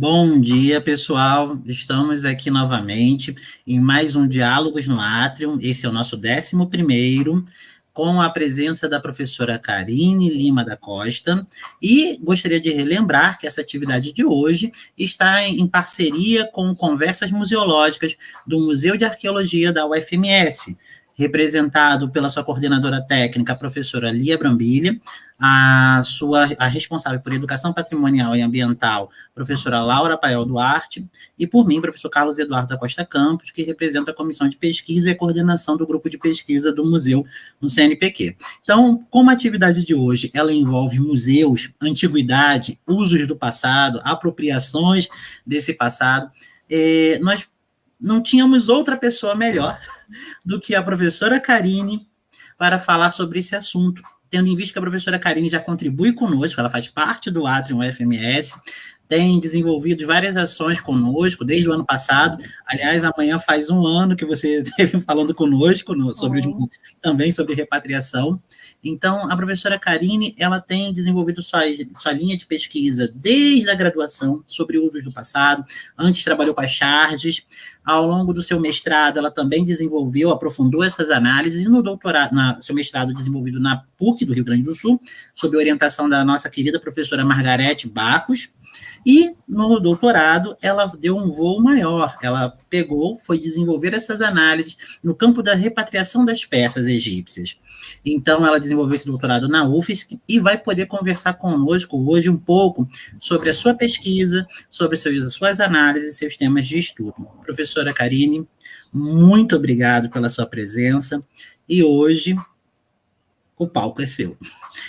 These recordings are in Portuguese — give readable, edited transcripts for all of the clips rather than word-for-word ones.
Bom dia, pessoal. Estamos aqui novamente em mais um Diálogos no Átrium. Esse é o nosso 11º, com a presença da professora Karine Lima da Costa. E gostaria de relembrar que essa atividade de hoje está em parceria com Conversas Museológicas do Museu de Arqueologia da UFMS, representado pela sua coordenadora técnica, a professora Lia Brambilha, a responsável por Educação Patrimonial e Ambiental, professora Laura Pael Duarte, e por mim, professor Carlos Eduardo da Costa Campos, que representa a Comissão de Pesquisa e Coordenação do Grupo de Pesquisa do Museu no CNPq. Então, como a atividade de hoje, ela envolve museus, antiguidade, usos do passado, apropriações desse passado, nós não tínhamos outra pessoa melhor do que a professora Karine para falar sobre esse assunto, tendo em vista que a professora Karine já contribui conosco, ela faz parte do Atrium UFMS, tem desenvolvido várias ações conosco desde o ano passado. Aliás, amanhã faz um ano que você esteve falando conosco também sobre repatriação. Então, a professora Karine, ela tem desenvolvido sua linha de pesquisa desde a graduação sobre usos do passado. Antes trabalhou com as charges. Ao longo do seu mestrado, ela também desenvolveu, aprofundou essas análises, e no doutorado, seu mestrado desenvolvido na PUC do Rio Grande do Sul, sob orientação da nossa querida professora Margarete Bacos. E no doutorado, ela deu um voo maior, ela foi desenvolver essas análises no campo da repatriação das peças egípcias. Então, ela desenvolveu esse doutorado na UFSC e vai poder conversar conosco hoje um pouco sobre a sua pesquisa, sobre suas análises e seus temas de estudo. Professora Karine, muito obrigado pela sua presença, e hoje o palco é seu.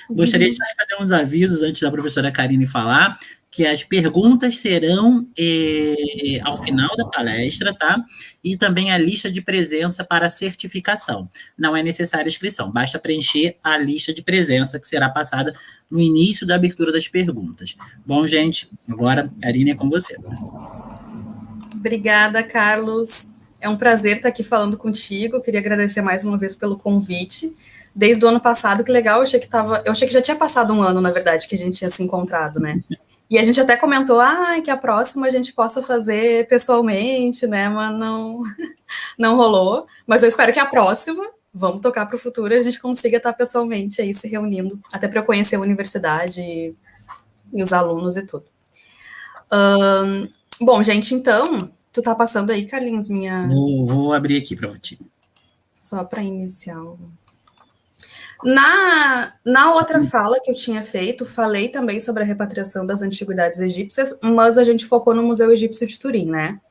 Gostaria de fazer uns avisos antes da professora Karine falar, que as perguntas serão ao final da palestra, tá? E também a lista de presença para certificação. Não é necessária inscrição, basta preencher a lista de presença que será passada no início da abertura das perguntas. Bom, gente, agora, Karine, é com você. Obrigada, Carlos. É um prazer estar aqui falando contigo. Queria agradecer mais uma vez pelo convite. Desde o ano passado, que legal, eu achei que já tinha passado um ano, na verdade, que a gente tinha se encontrado, né? E a gente até comentou, que a próxima a gente possa fazer pessoalmente, né? Mas não rolou. Mas eu espero que a próxima, vamos tocar para o futuro, a gente consiga estar pessoalmente aí se reunindo, até para eu conhecer a universidade e os alunos e tudo. Bom, gente, então, tu tá passando aí, Carlinhos, minha... Vou abrir aqui para você. Só para iniciar o... Na outra fala que eu tinha feito, falei também sobre a repatriação das antiguidades egípcias, mas a gente focou no Museu Egípcio de Turim, né?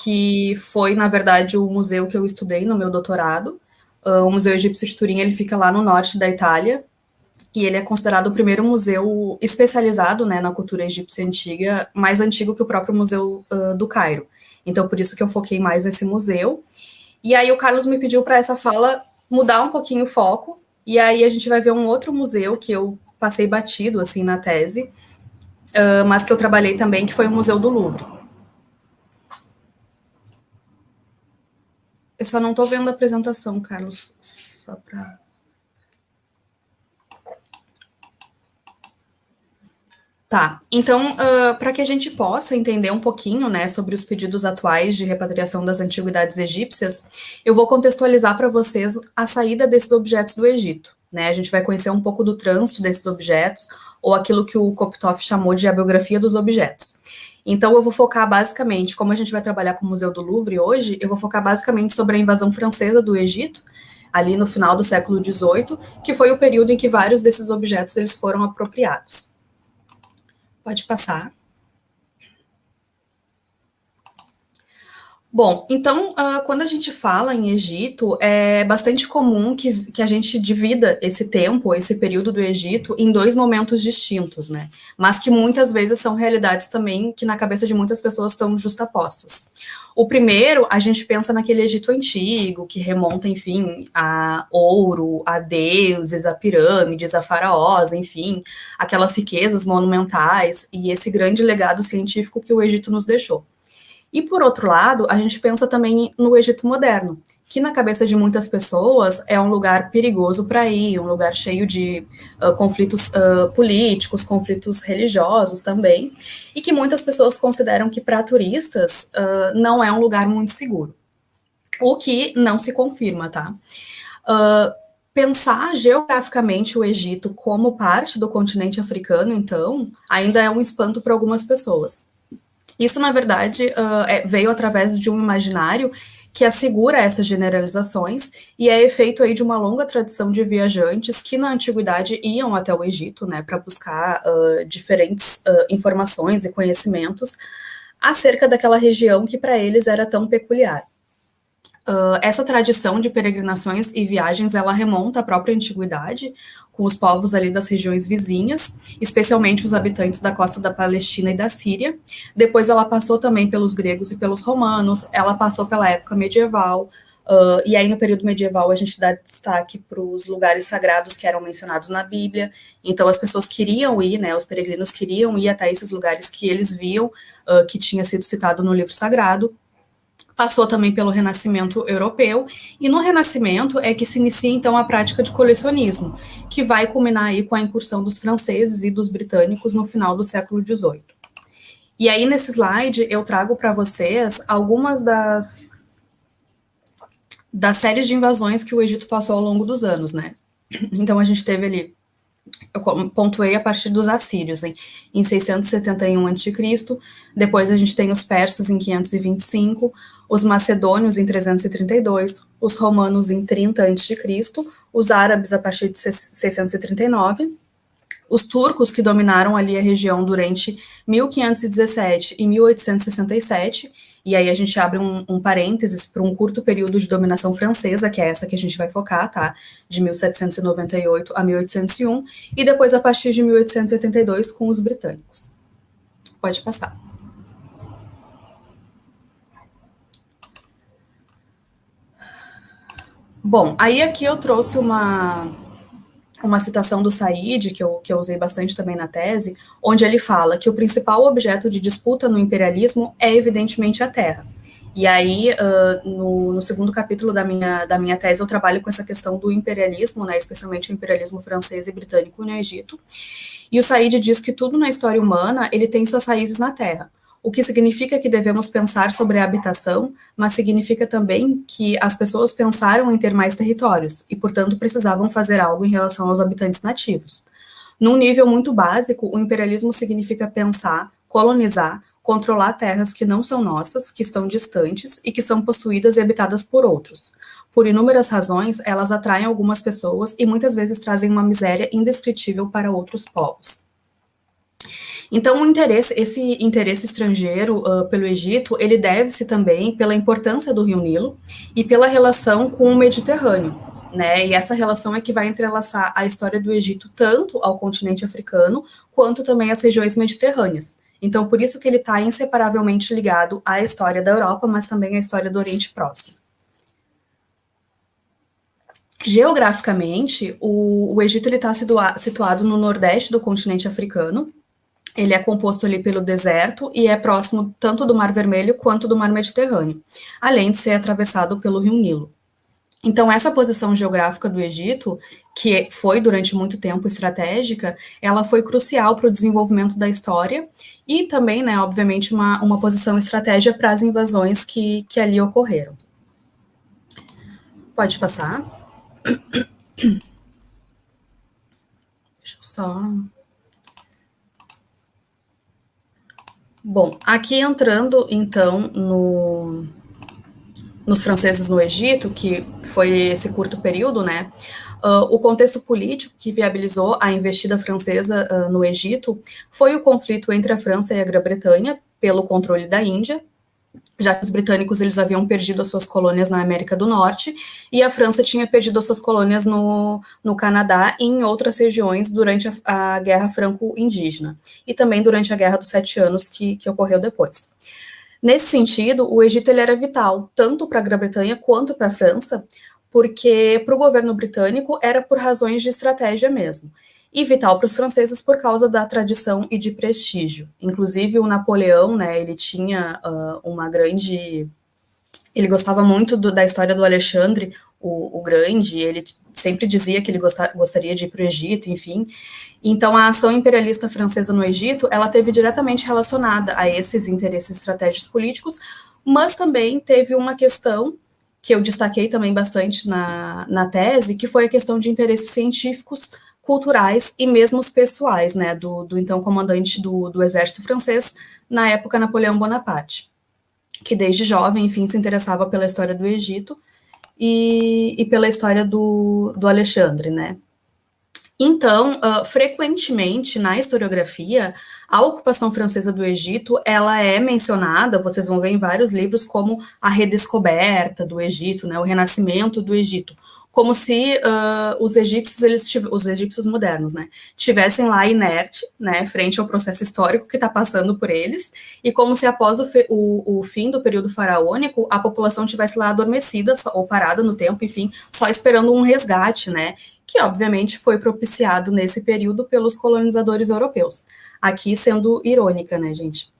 Que foi, na verdade, o museu que eu estudei no meu doutorado. O Museu Egípcio de Turim, ele fica lá no norte da Itália, e ele é considerado o primeiro museu especializado, né, na cultura egípcia antiga, mais antigo que o próprio Museu do Cairo. Então, por isso que eu foquei mais nesse museu. E aí o Carlos me pediu para essa fala mudar um pouquinho o foco, e aí a gente vai ver um outro museu que eu passei batido, assim, na tese, mas que eu trabalhei também, que foi o Museu do Louvre. Eu só não estou vendo a apresentação, Carlos, só para... Tá, então, para que a gente possa entender um pouquinho, né, sobre os pedidos atuais de repatriação das antiguidades egípcias, eu vou contextualizar para vocês a saída desses objetos do Egito, né? A gente vai conhecer um pouco do trânsito desses objetos, ou aquilo que o Koptov chamou de a biografia dos objetos. Então, eu vou focar basicamente, como a gente vai trabalhar com o Museu do Louvre hoje, eu vou focar basicamente sobre a invasão francesa do Egito, ali no final do século XVIII, que foi o período em que vários desses objetos eles foram apropriados. Pode passar. Bom, então, quando a gente fala em Egito, é bastante comum que a gente divida esse tempo, esse período do Egito, em dois momentos distintos, né? Mas que muitas vezes são realidades também que na cabeça de muitas pessoas estão justapostas. O primeiro, a gente pensa naquele Egito antigo, que remonta, enfim, a ouro, a deuses, a pirâmides, a faraós, enfim, aquelas riquezas monumentais e esse grande legado científico que o Egito nos deixou. E, por outro lado, a gente pensa também no Egito moderno, que na cabeça de muitas pessoas é um lugar perigoso para ir, um lugar cheio de conflitos políticos, conflitos religiosos também, e que muitas pessoas consideram que para turistas não é um lugar muito seguro, o que não se confirma, tá? Pensar geograficamente o Egito como parte do continente africano, então, ainda é um espanto para algumas pessoas. Isso, na verdade, veio através de um imaginário que assegura essas generalizações e é efeito aí de uma longa tradição de viajantes que na antiguidade iam até o Egito, né, para buscar diferentes informações e conhecimentos acerca daquela região que para eles era tão peculiar. Essa tradição de peregrinações e viagens, ela remonta à própria antiguidade, com os povos ali das regiões vizinhas, especialmente os habitantes da costa da Palestina e da Síria. Depois ela passou também pelos gregos e pelos romanos, ela passou pela época medieval, e aí no período medieval a gente dá destaque para os lugares sagrados que eram mencionados na Bíblia. Então as pessoas queriam ir, né, os peregrinos queriam ir até esses lugares que eles viam, que tinha sido citado no livro sagrado. Passou também pelo Renascimento europeu, e no Renascimento é que se inicia então a prática de colecionismo, que vai culminar aí com a incursão dos franceses e dos britânicos no final do século XVIII. E aí nesse slide eu trago para vocês algumas das séries de invasões que o Egito passou ao longo dos anos, né? Então a gente teve ali, eu pontuei a partir dos assírios, em 671 a.C., depois a gente tem os persas em 525, os macedônios em 332, os romanos em 30 a.C., os árabes a partir de 639, os turcos que dominaram ali a região durante 1517 e 1867, e aí a gente abre um parênteses para um curto período de dominação francesa, que é essa que a gente vai focar, tá? De 1798 a 1801, e depois a partir de 1882 com os britânicos. Pode passar. Bom, aí aqui eu trouxe uma citação do Said, que eu usei bastante também na tese, onde ele fala que o principal objeto de disputa no imperialismo é, evidentemente, a terra. E aí, no segundo capítulo da minha tese, eu trabalho com essa questão do imperialismo, né, especialmente o imperialismo francês e britânico no Egito. E o Said diz que tudo na história humana, ele tem suas raízes na terra, o que significa que devemos pensar sobre a habitação, mas significa também que as pessoas pensaram em ter mais territórios e, portanto, precisavam fazer algo em relação aos habitantes nativos. Num nível muito básico, o imperialismo significa pensar, colonizar, controlar terras que não são nossas, que estão distantes e que são possuídas e habitadas por outros. Por inúmeras razões, elas atraem algumas pessoas e muitas vezes trazem uma miséria indescritível para outros povos. Então, esse interesse estrangeiro pelo Egito, ele deve-se também pela importância do Rio Nilo e pela relação com o Mediterrâneo, né? E essa relação é que vai entrelaçar a história do Egito tanto ao continente africano, quanto também às regiões mediterrâneas. Então, por isso que ele está inseparavelmente ligado à história da Europa, mas também à história do Oriente Próximo. Geograficamente, o Egito está situado no nordeste do continente africano. Ele é composto ali pelo deserto e é próximo tanto do Mar Vermelho quanto do Mar Mediterrâneo, além de ser atravessado pelo Rio Nilo. Então, essa posição geográfica do Egito, que foi durante muito tempo estratégica, ela foi crucial para o desenvolvimento da história e também, né, obviamente, uma posição estratégia para as invasões que ali ocorreram. Pode passar. Deixa eu só... Bom, aqui entrando, então, nos franceses no Egito, que foi esse curto período, né, o contexto político que viabilizou a investida francesa no Egito foi o conflito entre a França e a Grã-Bretanha pelo controle da Índia, já que os britânicos eles haviam perdido as suas colônias na América do Norte, e a França tinha perdido as suas colônias no Canadá e em outras regiões durante a Guerra Franco-Indígena, e também durante a Guerra dos 7 Anos, que ocorreu depois. Nesse sentido, o Egito ele era vital, tanto para a Grã-Bretanha quanto para a França, porque para o governo britânico era por razões de estratégia mesmo, e vital para os franceses por causa da tradição e de prestígio. Inclusive, o Napoleão, né, ele tinha uma grande Ele gostava muito da história do Alexandre o Grande, ele sempre dizia que ele gostaria de ir para o Egito, enfim. Então, a ação imperialista francesa no Egito, ela teve diretamente relacionada a esses interesses estratégicos políticos, mas também teve uma questão que eu destaquei também bastante na tese, que foi a questão de interesses científicos, culturais e mesmo os pessoais, né, do então comandante do exército francês, na época Napoleão Bonaparte, que desde jovem, enfim, se interessava pela história do Egito e pela história do Alexandre, né. Então, frequentemente na historiografia, a ocupação francesa do Egito, ela é mencionada, vocês vão ver em vários livros, como a redescoberta do Egito, né, o renascimento do Egito, como se os egípcios modernos, né, tivessem lá inerte, né, frente ao processo histórico que está passando por eles, e como se após o fim do período faraônico, a população tivesse lá adormecida ou parada no tempo, enfim, só esperando um resgate, né, que obviamente foi propiciado nesse período pelos colonizadores europeus. Aqui sendo irônica, né, gente?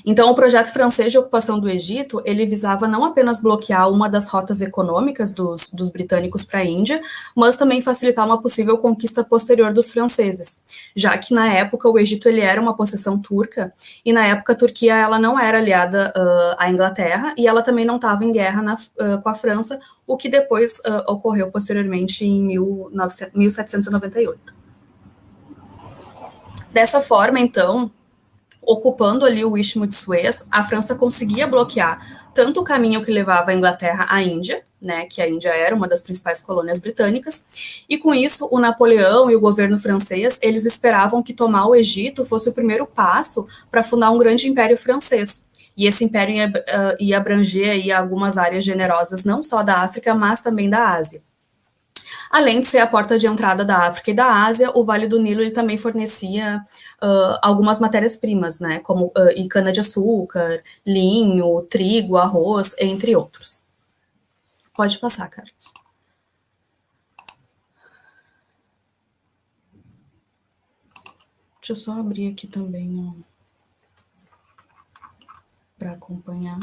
Então, o projeto francês de ocupação do Egito, ele visava não apenas bloquear uma das rotas econômicas dos britânicos para a Índia, mas também facilitar uma possível conquista posterior dos franceses, já que na época o Egito ele era uma possessão turca, e na época a Turquia ela não era aliada à Inglaterra, e ela também não estava em guerra com a França, o que depois ocorreu posteriormente em 1798. Dessa forma, então, ocupando ali o Istmo de Suez, a França conseguia bloquear tanto o caminho que levava a Inglaterra à Índia, né, que a Índia era uma das principais colônias britânicas, e com isso o Napoleão e o governo francês, eles esperavam que tomar o Egito fosse o primeiro passo para fundar um grande império francês. E esse império ia abranger aí algumas áreas generosas, não só da África, mas também da Ásia. Além de ser a porta de entrada da África e da Ásia, o Vale do Nilo ele também fornecia algumas matérias-primas, né, como cana-de-açúcar, linho, trigo, arroz, entre outros. Pode passar, Carlos. Deixa eu só abrir aqui também para acompanhar.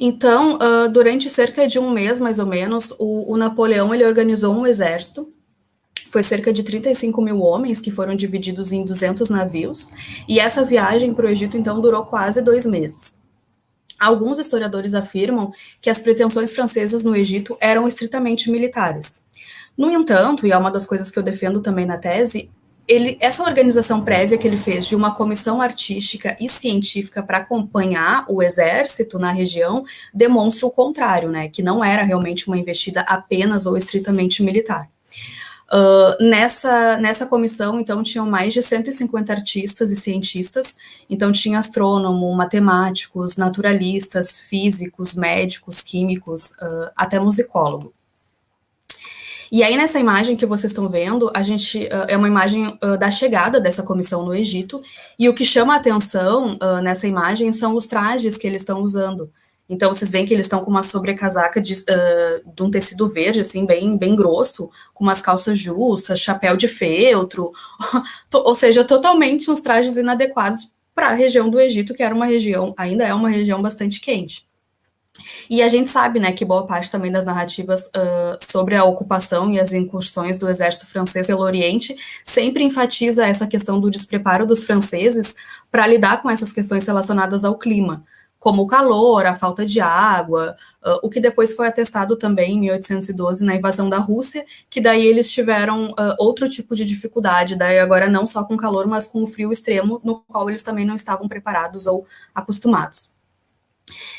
Então, durante cerca de um mês, mais ou menos, o Napoleão ele organizou um exército. Foi cerca de 35 mil homens que foram divididos em 200 navios. E essa viagem para o Egito, então, durou quase 2 meses. Alguns historiadores afirmam que as pretensões francesas no Egito eram estritamente militares. No entanto, e é uma das coisas que eu defendo também na tese, essa organização prévia que ele fez de uma comissão artística e científica para acompanhar o exército na região demonstra o contrário, né, que não era realmente uma investida apenas ou estritamente militar. Nessa comissão, então, tinham mais de 150 artistas e cientistas, então tinha astrônomo, matemáticos, naturalistas, físicos, médicos, químicos, até musicólogo. E aí, nessa imagem que vocês estão vendo, a gente é uma imagem da chegada dessa comissão no Egito, e o que chama a atenção nessa imagem são os trajes que eles estão usando. Então, vocês veem que eles estão com uma sobrecasaca de um tecido verde, assim, bem grosso, com umas calças justas, chapéu de feltro, ou seja, totalmente uns trajes inadequados para a região do Egito, que era uma região, ainda é uma região bastante quente. E a gente sabe, né, que boa parte também das narrativas sobre a ocupação e as incursões do exército francês pelo Oriente sempre enfatiza essa questão do despreparo dos franceses para lidar com essas questões relacionadas ao clima, como o calor, a falta de água, o que depois foi atestado também em 1812 na invasão da Rússia, que daí eles tiveram outro tipo de dificuldade, daí agora não só com calor, mas com o frio extremo, no qual eles também não estavam preparados ou acostumados.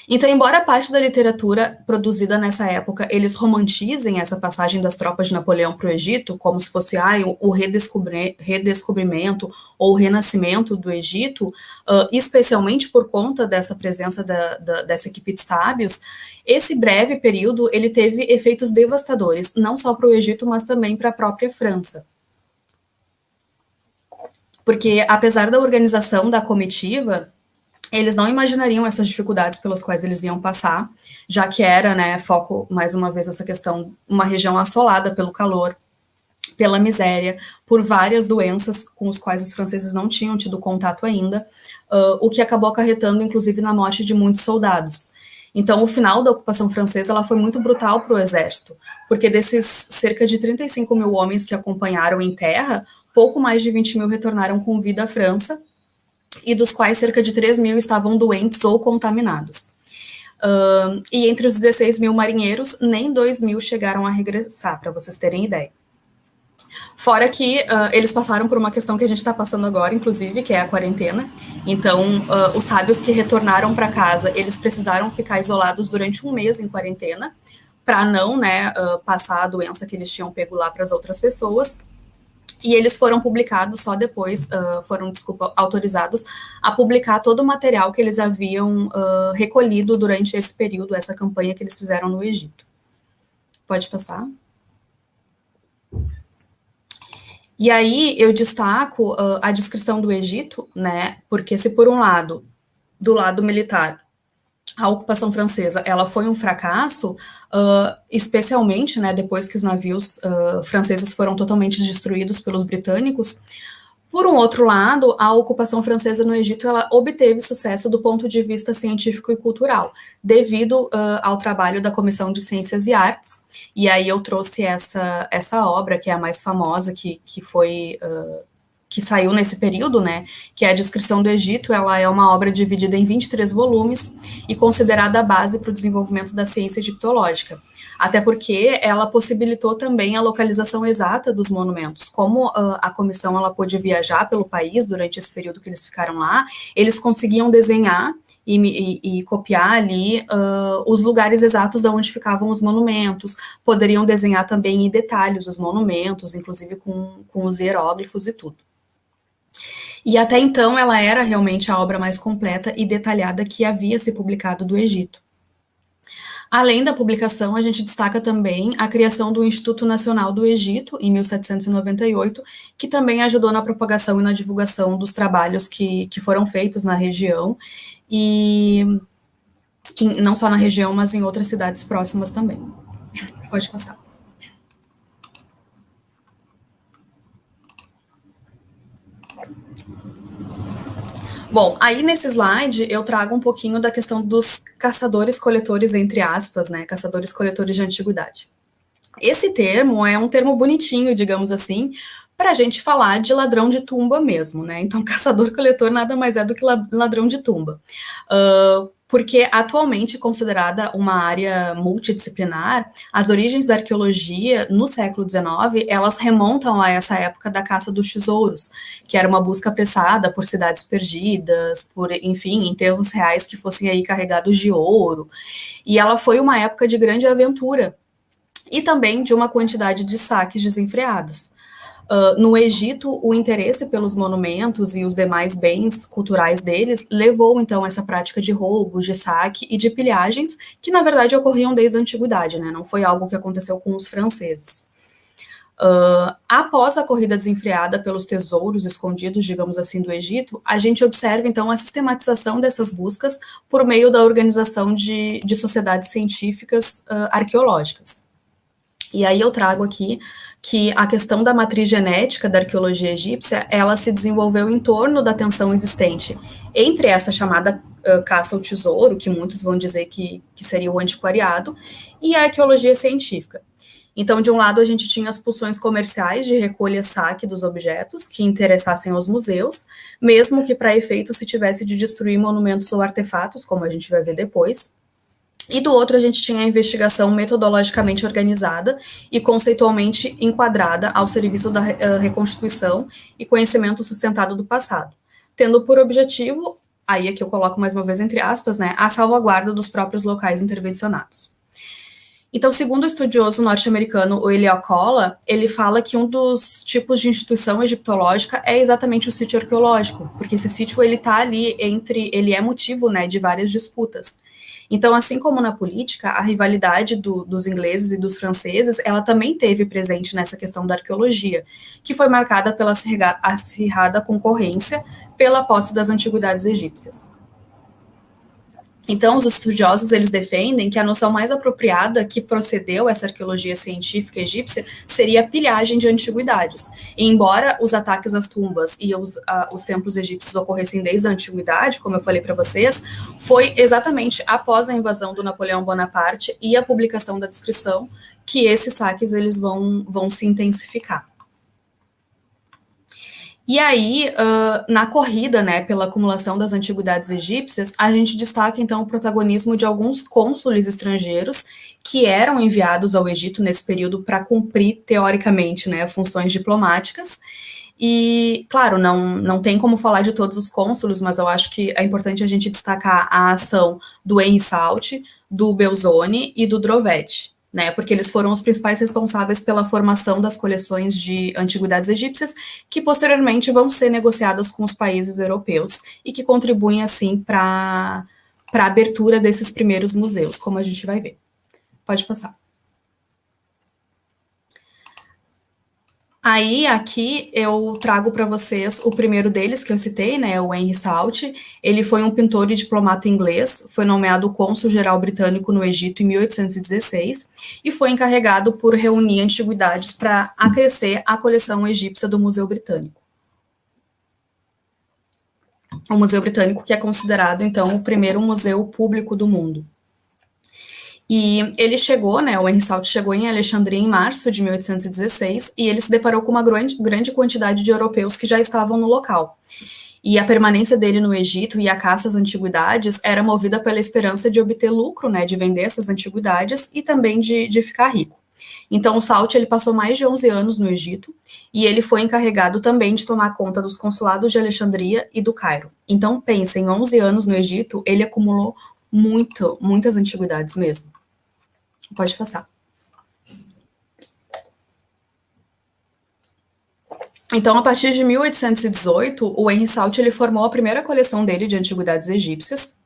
Então, embora parte da literatura produzida nessa época, eles romantizem essa passagem das tropas de Napoleão para o Egito, como se fosse o redescobrimento ou o renascimento do Egito, especialmente por conta dessa presença dessa equipe de sábios, esse breve período ele teve efeitos devastadores, não só para o Egito, mas também para a própria França. Porque, apesar da organização da comitiva, eles não imaginariam essas dificuldades pelas quais eles iam passar, já que era, né, foco, mais uma vez, essa questão, uma região assolada pelo calor, pela miséria, por várias doenças com as quais os franceses não tinham tido contato ainda, o que acabou acarretando, inclusive, na morte de muitos soldados. Então, o final da ocupação francesa ela foi muito brutal para o exército, porque desses cerca de 35 mil homens que acompanharam em terra, pouco mais de 20 mil retornaram com vida à França, e dos quais cerca de 3 mil estavam doentes ou contaminados. E entre os 16 mil marinheiros, nem 2 mil chegaram a regressar, para vocês terem ideia. Fora que eles passaram por uma questão que a gente está passando agora, inclusive, que é a quarentena. Então, os sábios que retornaram para casa, eles precisaram ficar isolados durante um mês em quarentena, para não, né, passar a doença que eles tinham pego lá para as outras pessoas. E eles foram publicados só depois, autorizados a publicar todo o material que eles haviam recolhido durante esse período, essa campanha que eles fizeram no Egito. Pode passar. E aí eu destaco a descrição do Egito, né? Porque se por um lado, do lado militar, a ocupação francesa ela foi um fracasso, especialmente, né, depois que os navios franceses foram totalmente destruídos pelos britânicos. Por um outro lado, a ocupação francesa no Egito ela obteve sucesso do ponto de vista científico e cultural, devido ao trabalho da Comissão de Ciências e Artes. E aí eu trouxe essa obra, que é a mais famosa, que foi que saiu nesse período, né, que é a Descrição do Egito. Ela é uma obra dividida em 23 volumes e considerada a base para o desenvolvimento da ciência egiptológica. Até porque ela possibilitou também a localização exata dos monumentos. Como a comissão ela pôde viajar pelo país durante esse período que eles ficaram lá, eles conseguiam desenhar e copiar ali os lugares exatos de onde ficavam os monumentos, poderiam desenhar também em detalhes os monumentos, inclusive com os hieróglifos e tudo. E até então ela era realmente a obra mais completa e detalhada que havia se publicado do Egito. Além da publicação, a gente destaca também a criação do Instituto Nacional do Egito, em 1798, que também ajudou na propagação e na divulgação dos trabalhos que foram feitos na região, e não só na região, mas em outras cidades próximas também. Pode passar. Bom, aí nesse slide eu trago um pouquinho da questão dos caçadores-coletores, entre aspas, né, caçadores-coletores de antiguidade. Esse termo é um termo bonitinho, digamos assim, para a gente falar de ladrão de tumba mesmo, né? Então, caçador-coletor nada mais é do que ladrão de tumba. Porque atualmente considerada uma área multidisciplinar, as origens da arqueologia no século XIX, elas remontam a essa época da caça dos tesouros, que era uma busca apressada por cidades perdidas, por, enfim, enterros reais que fossem aí carregados de ouro. E ela foi uma época de grande aventura e também de uma quantidade de saques desenfreados. No Egito, o interesse pelos monumentos e os demais bens culturais deles levou, então, essa prática de roubos, de saque e de pilhagens, que, na verdade, ocorriam desde a antiguidade, né? Não foi algo que aconteceu com os franceses. Após a corrida desenfreada pelos tesouros escondidos, digamos assim, do Egito, a gente observa, então, a sistematização dessas buscas por meio da organização de sociedades científicas arqueológicas. E aí eu trago aqui que a questão da matriz genética da arqueologia egípcia, ela se desenvolveu em torno da tensão existente entre essa chamada caça ao tesouro, que muitos vão dizer que seria o antiquariado, e a arqueologia científica. Então, de um lado, a gente tinha as pulsões comerciais de recolha e saque dos objetos que interessassem aos museus, mesmo que para efeito se tivesse de destruir monumentos ou artefatos, como a gente vai ver depois. E do outro, a gente tinha a investigação metodologicamente organizada e conceitualmente enquadrada ao serviço da reconstituição e conhecimento sustentado do passado, tendo por objetivo, aí aqui eu coloco mais uma vez entre aspas, né, a salvaguarda dos próprios locais intervencionados. Então, segundo o estudioso norte-americano, o Eliacola, ele fala que um dos tipos de instituição egiptológica é exatamente o sítio arqueológico, porque esse sítio ele está ali ele é motivo, né, de várias disputas. Então, assim como na política, a rivalidade dos ingleses e dos franceses, ela também teve presente nessa questão da arqueologia, que foi marcada pela acirrada concorrência pela posse das antiguidades egípcias. Então, os estudiosos, eles defendem que a noção mais apropriada que procedeu essa arqueologia científica egípcia seria a pilhagem de antiguidades. E embora os ataques às tumbas e os templos egípcios ocorressem desde a antiguidade, como eu falei para vocês, foi exatamente após a invasão do Napoleão Bonaparte e a publicação da descrição que esses saques eles vão se intensificar. E aí, na corrida, né, pela acumulação das antiguidades egípcias, a gente destaca, então, o protagonismo de alguns cônsules estrangeiros que eram enviados ao Egito nesse período para cumprir, teoricamente, né, funções diplomáticas. E, claro, não tem como falar de todos os cônsules, mas eu acho que é importante a gente destacar a ação do Henri Salt, do Belzoni e do Drovet, né, porque eles foram os principais responsáveis pela formação das coleções de antiguidades egípcias, que posteriormente vão ser negociadas com os países europeus e que contribuem, assim, para a abertura desses primeiros museus, como a gente vai ver. Pode passar. Aí, aqui, eu trago para vocês o primeiro deles, que eu citei, né, o Henri Salt. Ele foi um pintor e diplomata inglês, foi nomeado cônsul-geral britânico no Egito em 1816 e foi encarregado por reunir antiguidades para acrescer a coleção egípcia do Museu Britânico. O Museu Britânico, que é considerado, então, o primeiro museu público do mundo. E ele chegou, né, o Henri Salt chegou em Alexandria em março de 1816 e ele se deparou com uma grande quantidade de europeus que já estavam no local. E a permanência dele no Egito e a caça às antiguidades era movida pela esperança de obter lucro, né, de vender essas antiguidades e também de ficar rico. Então, o Salt ele passou mais de 11 anos no Egito e ele foi encarregado também de tomar conta dos consulados de Alexandria e do Cairo. Então, pensa, em 11 anos no Egito, ele acumulou muitas antiguidades mesmo. Pode passar. Então, a partir de 1818, o Henri Salt ele formou a primeira coleção dele de antiguidades egípcias.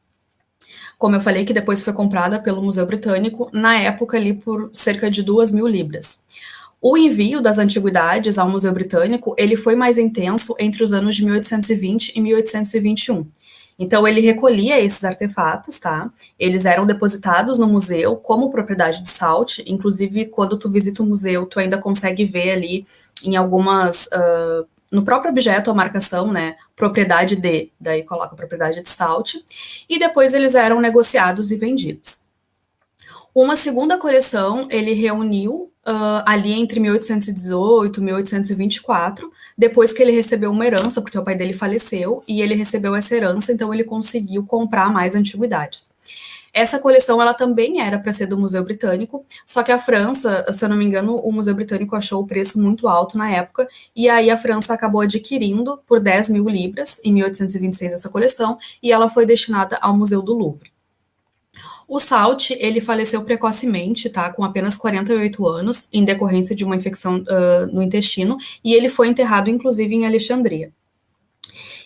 Como eu falei, que depois foi comprada pelo Museu Britânico, na época ali por cerca de 2.000 libras. O envio das antiguidades ao Museu Britânico, ele foi mais intenso entre os anos de 1820 e 1821. Então, ele recolhia esses artefatos, tá? Eles eram depositados no museu como propriedade de Salt. Inclusive, quando tu visita o museu, tu ainda consegue ver ali em algumas... no próprio objeto, a marcação, né? Propriedade de... Daí coloca propriedade de Salt. E depois eles eram negociados e vendidos. Uma segunda coleção, ele reuniu ali entre 1818 e 1824, depois que ele recebeu uma herança, porque o pai dele faleceu, e ele recebeu essa herança, então ele conseguiu comprar mais antiguidades. Essa coleção, ela também era para ser do Museu Britânico, só que a França, se eu não me engano, o Museu Britânico achou o preço muito alto na época, e aí a França acabou adquirindo por 10.000 libras, em 1826, essa coleção, e ela foi destinada ao Museu do Louvre. O Salt, ele faleceu precocemente, tá, com apenas 48 anos, em decorrência de uma infecção no intestino, e ele foi enterrado, inclusive, em Alexandria.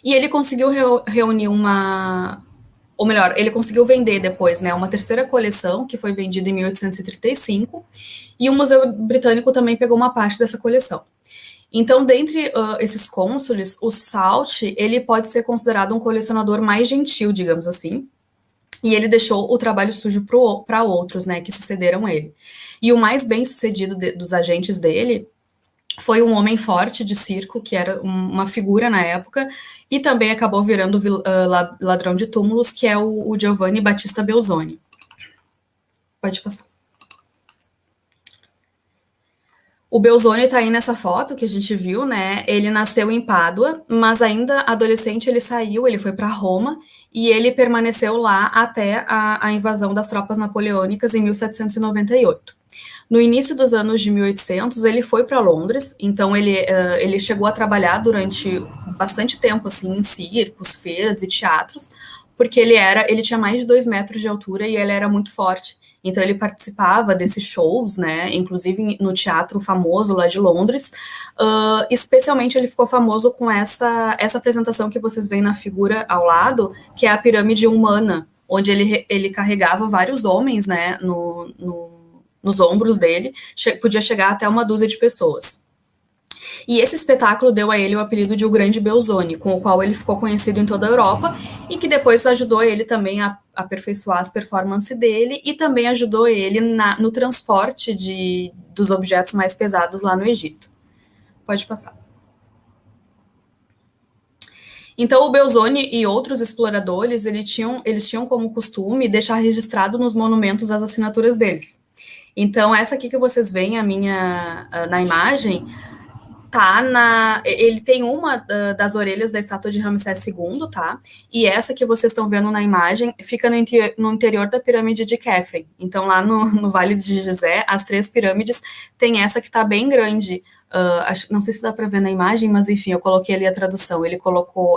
E ele conseguiu reunir ou melhor, ele conseguiu vender depois, né, uma terceira coleção, que foi vendida em 1835, e o Museu Britânico também pegou uma parte dessa coleção. Então, dentre esses cônsules, o Salt, ele pode ser considerado um colecionador mais gentil, digamos assim, e ele deixou o trabalho sujo para outros, né, que sucederam ele. E o mais bem-sucedido dos agentes dele foi um homem forte de circo, que era uma figura na época, e também acabou virando ladrão de túmulos, que é o Giovanni Battista Belzoni. Pode passar. O Belzoni está aí nessa foto que a gente viu, né? Ele nasceu em Pádua, mas ainda adolescente ele saiu, ele foi para Roma, e ele permaneceu lá até a invasão das tropas napoleônicas em 1798. No início dos anos de 1800, ele foi para Londres, então ele chegou a trabalhar durante bastante tempo assim, em circos, feiras e teatros, porque ele tinha mais de 2 metros de altura e ele era muito forte. Então, ele participava desses shows, né, inclusive no teatro famoso lá de Londres. Especialmente, ele ficou famoso com essa apresentação que vocês veem na figura ao lado, que é a pirâmide humana, onde ele carregava vários homens, né, nos ombros dele, podia chegar até uma dúzia de pessoas. E esse espetáculo deu a ele o apelido de O Grande Belzoni, com o qual ele ficou conhecido em toda a Europa e que depois ajudou ele também a aperfeiçoar as performances dele e também ajudou ele no transporte dos objetos mais pesados lá no Egito. Pode passar. Então, o Belzoni e outros exploradores, eles tinham como costume deixar registrado nos monumentos as assinaturas deles. Então, essa aqui que vocês veem na imagem, ele tem uma das orelhas da estátua de Ramsés II, tá? E essa que vocês estão vendo na imagem fica no interior da pirâmide de Khafre. Então, lá no Vale de Gizé, as 3 pirâmides, tem essa que está bem grande. Não sei se dá para ver na imagem, mas enfim, eu coloquei ali a tradução. Ele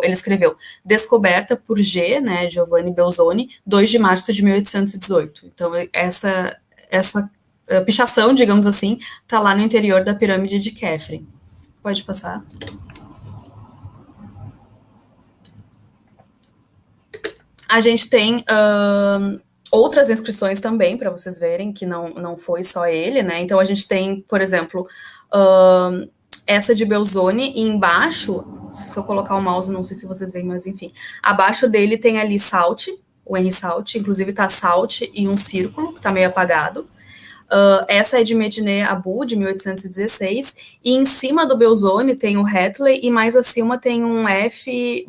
escreveu descoberta por G, né, Giovanni Belzoni, 2 de março de 1818. Então, essa pichação, digamos assim, está lá no interior da pirâmide de Khafre. Pode passar. A gente tem outras inscrições também, para vocês verem que não foi só ele, né? Então, a gente tem, por exemplo, essa de Belzoni, e embaixo, se eu colocar o mouse, não sei se vocês veem, mas enfim, abaixo dele tem ali Salt, o Henri Salt, inclusive tá Salt e um círculo, que tá meio apagado. Essa é de Medinet Abu, de 1816, e em cima do Belzoni tem o Hatley, e mais acima tem um F.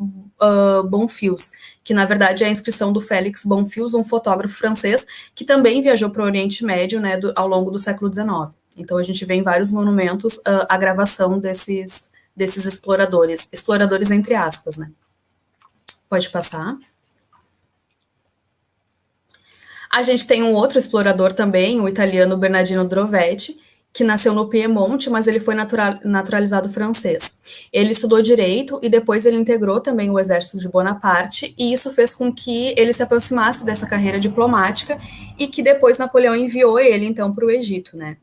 Bonfils, que na verdade é a inscrição do Félix Bonfils, um fotógrafo francês, que também viajou para o Oriente Médio, né, ao longo do século XIX. Então a gente vê em vários monumentos a gravação desses exploradores entre aspas, né. Pode passar. A gente tem um outro explorador também, o italiano Bernardino Drovetti, que nasceu no Piemonte, mas ele foi naturalizado francês. Ele estudou direito e depois ele integrou também o exército de Bonaparte, e isso fez com que ele se aproximasse dessa carreira diplomática e que depois Napoleão enviou ele, então, para o Egito, né?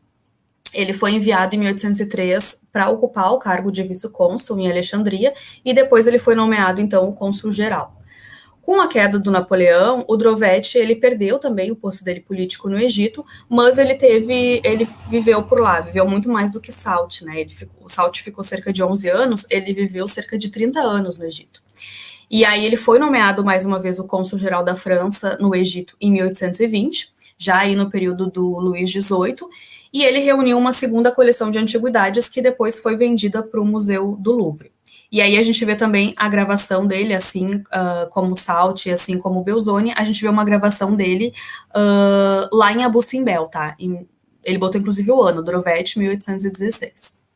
Ele foi enviado em 1803 para ocupar o cargo de vice-cônsul em Alexandria e depois ele foi nomeado, então, o cônsul-geral. Com a queda do Napoleão, o Drovetti, ele perdeu também o posto dele político no Egito, mas ele viveu por lá, viveu muito mais do que Salt, né? O Salt ficou cerca de 11 anos, ele viveu cerca de 30 anos no Egito. E aí ele foi nomeado mais uma vez o cônsul-geral da França no Egito em 1820, já aí no período do Luís XVIII, e ele reuniu uma segunda coleção de antiguidades que depois foi vendida para o Museu do Louvre. E aí a gente vê também a gravação dele, assim como Salt, assim como Belzoni, a gente vê uma gravação dele lá em Abu Simbel, tá? Ele botou inclusive o ano, Drovetti, 1816.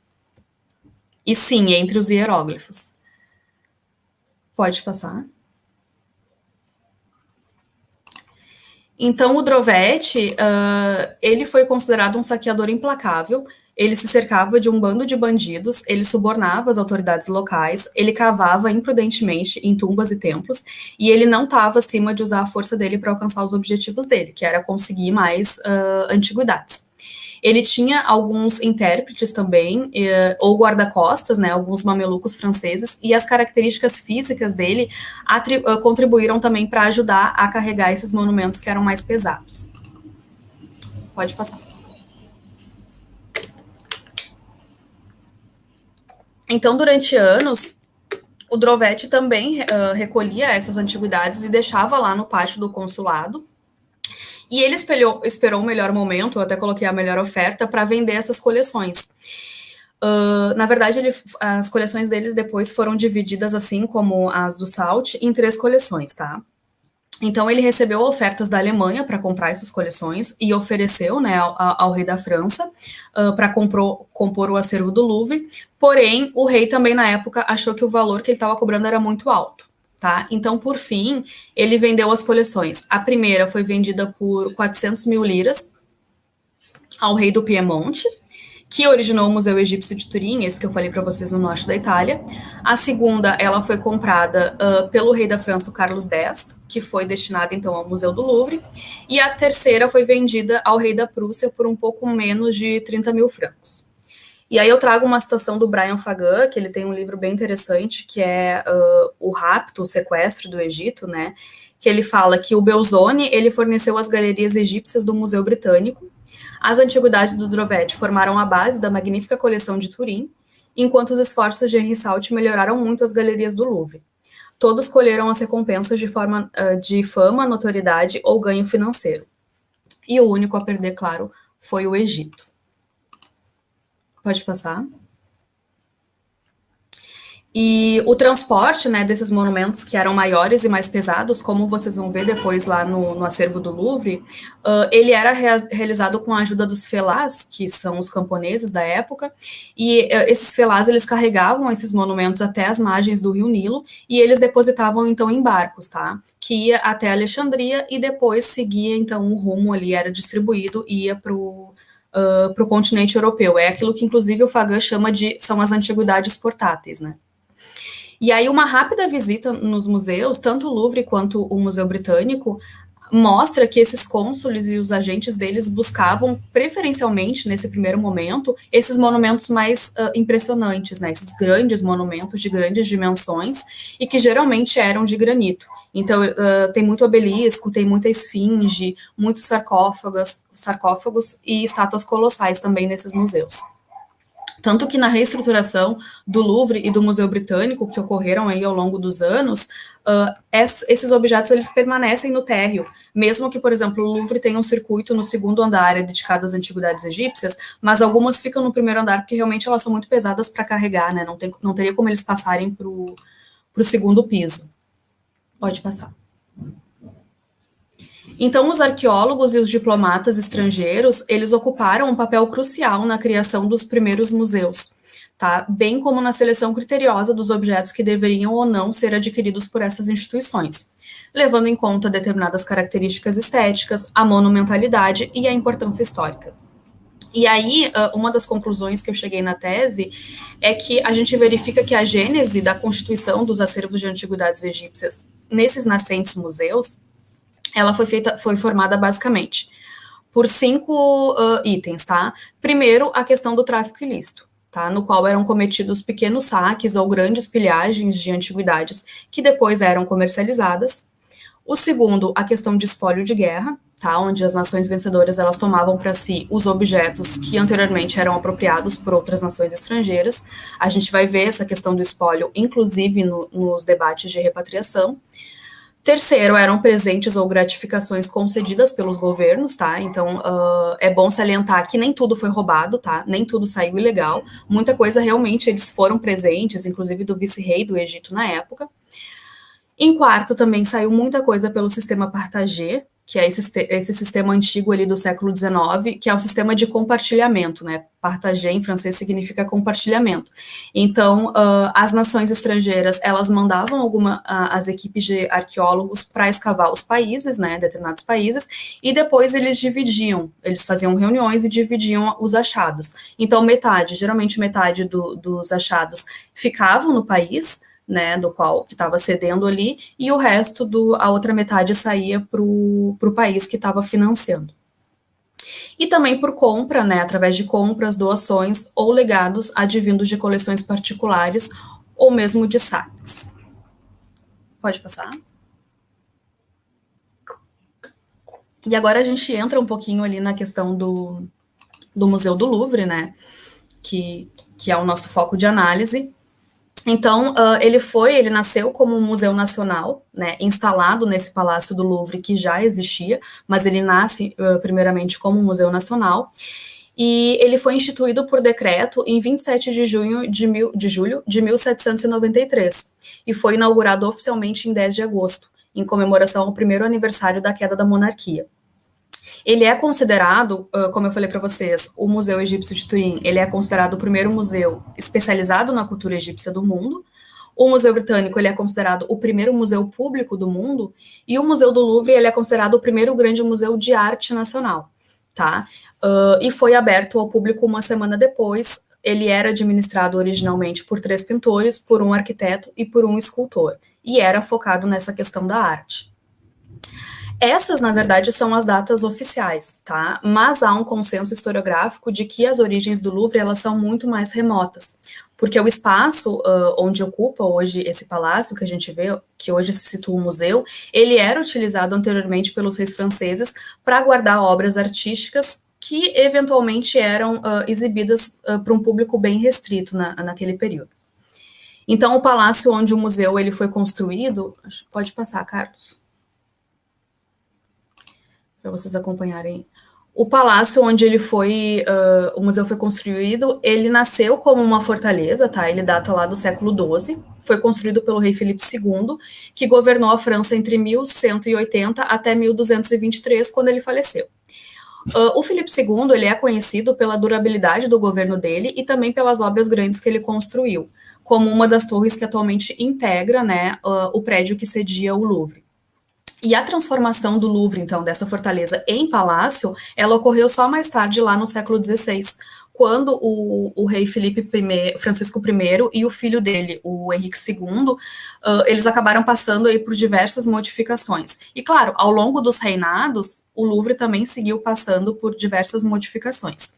E sim, entre os hieróglifos. Pode passar. Então, o Drovetti, ele foi considerado um saqueador implacável. Ele se cercava de um bando de bandidos, ele subornava as autoridades locais, ele cavava imprudentemente em tumbas e templos, e ele não estava acima de usar a força dele para alcançar os objetivos dele, que era conseguir mais antiguidades. Ele tinha alguns intérpretes também, ou guarda-costas, né, alguns mamelucos franceses, e as características físicas dele contribuíram também para ajudar a carregar esses monumentos que eram mais pesados. Pode passar. Então, durante anos, o Drovetti também recolhia essas antiguidades e deixava lá no pátio do consulado. E ele esperou o melhor momento, eu até coloquei a melhor oferta, para vender essas coleções. Na verdade, as coleções deles depois foram divididas, assim como as do Salt, em 3 coleções, tá? Então, ele recebeu ofertas da Alemanha para comprar essas coleções e ofereceu, né, ao rei da França para compor o acervo do Louvre, porém, o rei também, na época, achou que o valor que ele estava cobrando era muito alto, tá? Então, por fim, ele vendeu as coleções. A primeira foi vendida por 400 mil liras ao rei do Piemonte, que originou o Museu Egípcio de Turim, esse que eu falei para vocês no norte da Itália. A segunda, ela foi comprada pelo rei da França, o Carlos X, que foi destinada, então, ao Museu do Louvre. E a terceira foi vendida ao rei da Prússia por um pouco menos de 30 mil francos. E aí eu trago uma situação do Brian Fagan, que ele tem um livro bem interessante, que é O Rapto, o Sequestro do Egito, né? Que ele fala que o Belzoni, ele forneceu as galerias egípcias do Museu Britânico. As antiguidades do Drovetti formaram a base da magnífica coleção de Turim, enquanto os esforços de Henri Salt melhoraram muito as galerias do Louvre. Todos colheram as recompensas de fama, notoriedade ou ganho financeiro. E o único a perder, claro, foi o Egito. Pode passar. E o transporte, né, desses monumentos que eram maiores e mais pesados, como vocês vão ver depois lá no acervo do Louvre, ele era realizado com a ajuda dos felás, que são os camponeses da época, e esses felás, eles carregavam esses monumentos até as margens do rio Nilo, e eles depositavam, então, em barcos, tá? Que ia até Alexandria e depois seguia, então, o rumo ali, era distribuído e ia para o continente europeu. É aquilo que, inclusive, o Fagan chama de, são as antiguidades portáteis, né? E aí uma rápida visita nos museus, tanto o Louvre quanto o Museu Britânico, mostra que esses cônsules e os agentes deles buscavam, preferencialmente, nesse primeiro momento, esses monumentos mais impressionantes, né? Esses grandes monumentos de grandes dimensões e que geralmente eram de granito. Então, tem muito obelisco, tem muita esfinge, muitos sarcófagos e estátuas colossais também nesses museus. Tanto que na reestruturação do Louvre e do Museu Britânico, que ocorreram aí ao longo dos anos, esses objetos eles permanecem no térreo, mesmo que, por exemplo, o Louvre tenha um circuito no segundo andar dedicado às antiguidades egípcias, mas algumas ficam no primeiro andar porque realmente elas são muito pesadas para carregar, né? Não teria como eles passarem para o segundo piso. Pode passar. Então, os arqueólogos e os diplomatas estrangeiros, eles ocuparam um papel crucial na criação dos primeiros museus, tá? Bem como na seleção criteriosa dos objetos que deveriam ou não ser adquiridos por essas instituições, levando em conta determinadas características estéticas, a monumentalidade e a importância histórica. E aí, uma das conclusões que eu cheguei na tese é que a gente verifica que a gênese da constituição dos acervos de antiguidades egípcias nesses nascentes museus, ela foi formada basicamente por 5 itens, tá? Primeiro, a questão do tráfico ilícito, tá? No qual eram cometidos pequenos saques ou grandes pilhagens de antiguidades que depois eram comercializadas. O segundo, a questão de espólio de guerra, tá? Onde as nações vencedoras elas tomavam para si os objetos que anteriormente eram apropriados por outras nações estrangeiras. A gente vai ver essa questão do espólio, inclusive nos debates de repatriação. Terceiro, eram presentes ou gratificações concedidas pelos governos, tá? Então, é bom salientar que nem tudo foi roubado, tá? Nem tudo saiu ilegal. Muita coisa, realmente, eles foram presentes, inclusive do vice-rei do Egito na época. Em quarto, também saiu muita coisa pelo sistema Partagé, que é esse sistema antigo ali do século XIX, que é o sistema de compartilhamento, né? Partagé em francês significa compartilhamento. Então, as nações estrangeiras, elas mandavam as equipes de arqueólogos para escavar os países, né? Determinados países, e depois eles faziam reuniões e dividiam os achados. Então, geralmente metade dos achados ficavam no país, né, do qual que estava cedendo ali, e o resto, a outra metade saía para o país que estava financiando. E também por compra, né, através de compras, doações ou legados advindos de coleções particulares ou mesmo de saques. Pode passar. E agora a gente entra um pouquinho ali na questão do Museu do Louvre, né, que é o nosso foco de análise. Então, ele nasceu como um museu nacional, né, instalado nesse Palácio do Louvre, que já existia, mas ele nasce, primeiramente, como um museu nacional, e ele foi instituído por decreto em 27 de julho de 1793, e foi inaugurado oficialmente em 10 de agosto, em comemoração ao primeiro aniversário da queda da monarquia. Ele é considerado, como eu falei para vocês, o Museu Egípcio de Turim, ele é considerado o primeiro museu especializado na cultura egípcia do mundo. O Museu Britânico, ele é considerado o primeiro museu público do mundo. E o Museu do Louvre, ele é considerado o primeiro grande museu de arte nacional, tá? E foi aberto ao público uma semana depois. Ele era administrado originalmente por 3 pintores, por um arquiteto e por um escultor. E era focado nessa questão da arte. Essas, na verdade, são as datas oficiais, tá? Mas há um consenso historiográfico de que as origens do Louvre, elas são muito mais remotas, porque o espaço onde ocupa hoje esse palácio, que a gente vê, que hoje se situa o museu, ele era utilizado anteriormente pelos reis franceses para guardar obras artísticas que eventualmente eram exibidas para um público bem restrito naquele período. Então, o palácio onde o museu ele foi construído, pode passar, Carlos, para vocês acompanharem. O palácio onde ele foi, o museu foi construído, ele nasceu como uma fortaleza, tá? Ele data lá do século XII, foi construído pelo rei Filipe II, que governou a França entre 1180 até 1223, quando ele faleceu. O Filipe II, ele é conhecido pela durabilidade do governo dele e também pelas obras grandes que ele construiu, como uma das torres que atualmente integra, né, o prédio que cedia o Louvre. E a transformação do Louvre, então, dessa fortaleza em palácio, ela ocorreu só mais tarde, lá no século XVI, quando o rei Francisco I e o filho dele, o Henrique II, eles acabaram passando aí por diversas modificações. E, claro, ao longo dos reinados, o Louvre também seguiu passando por diversas modificações.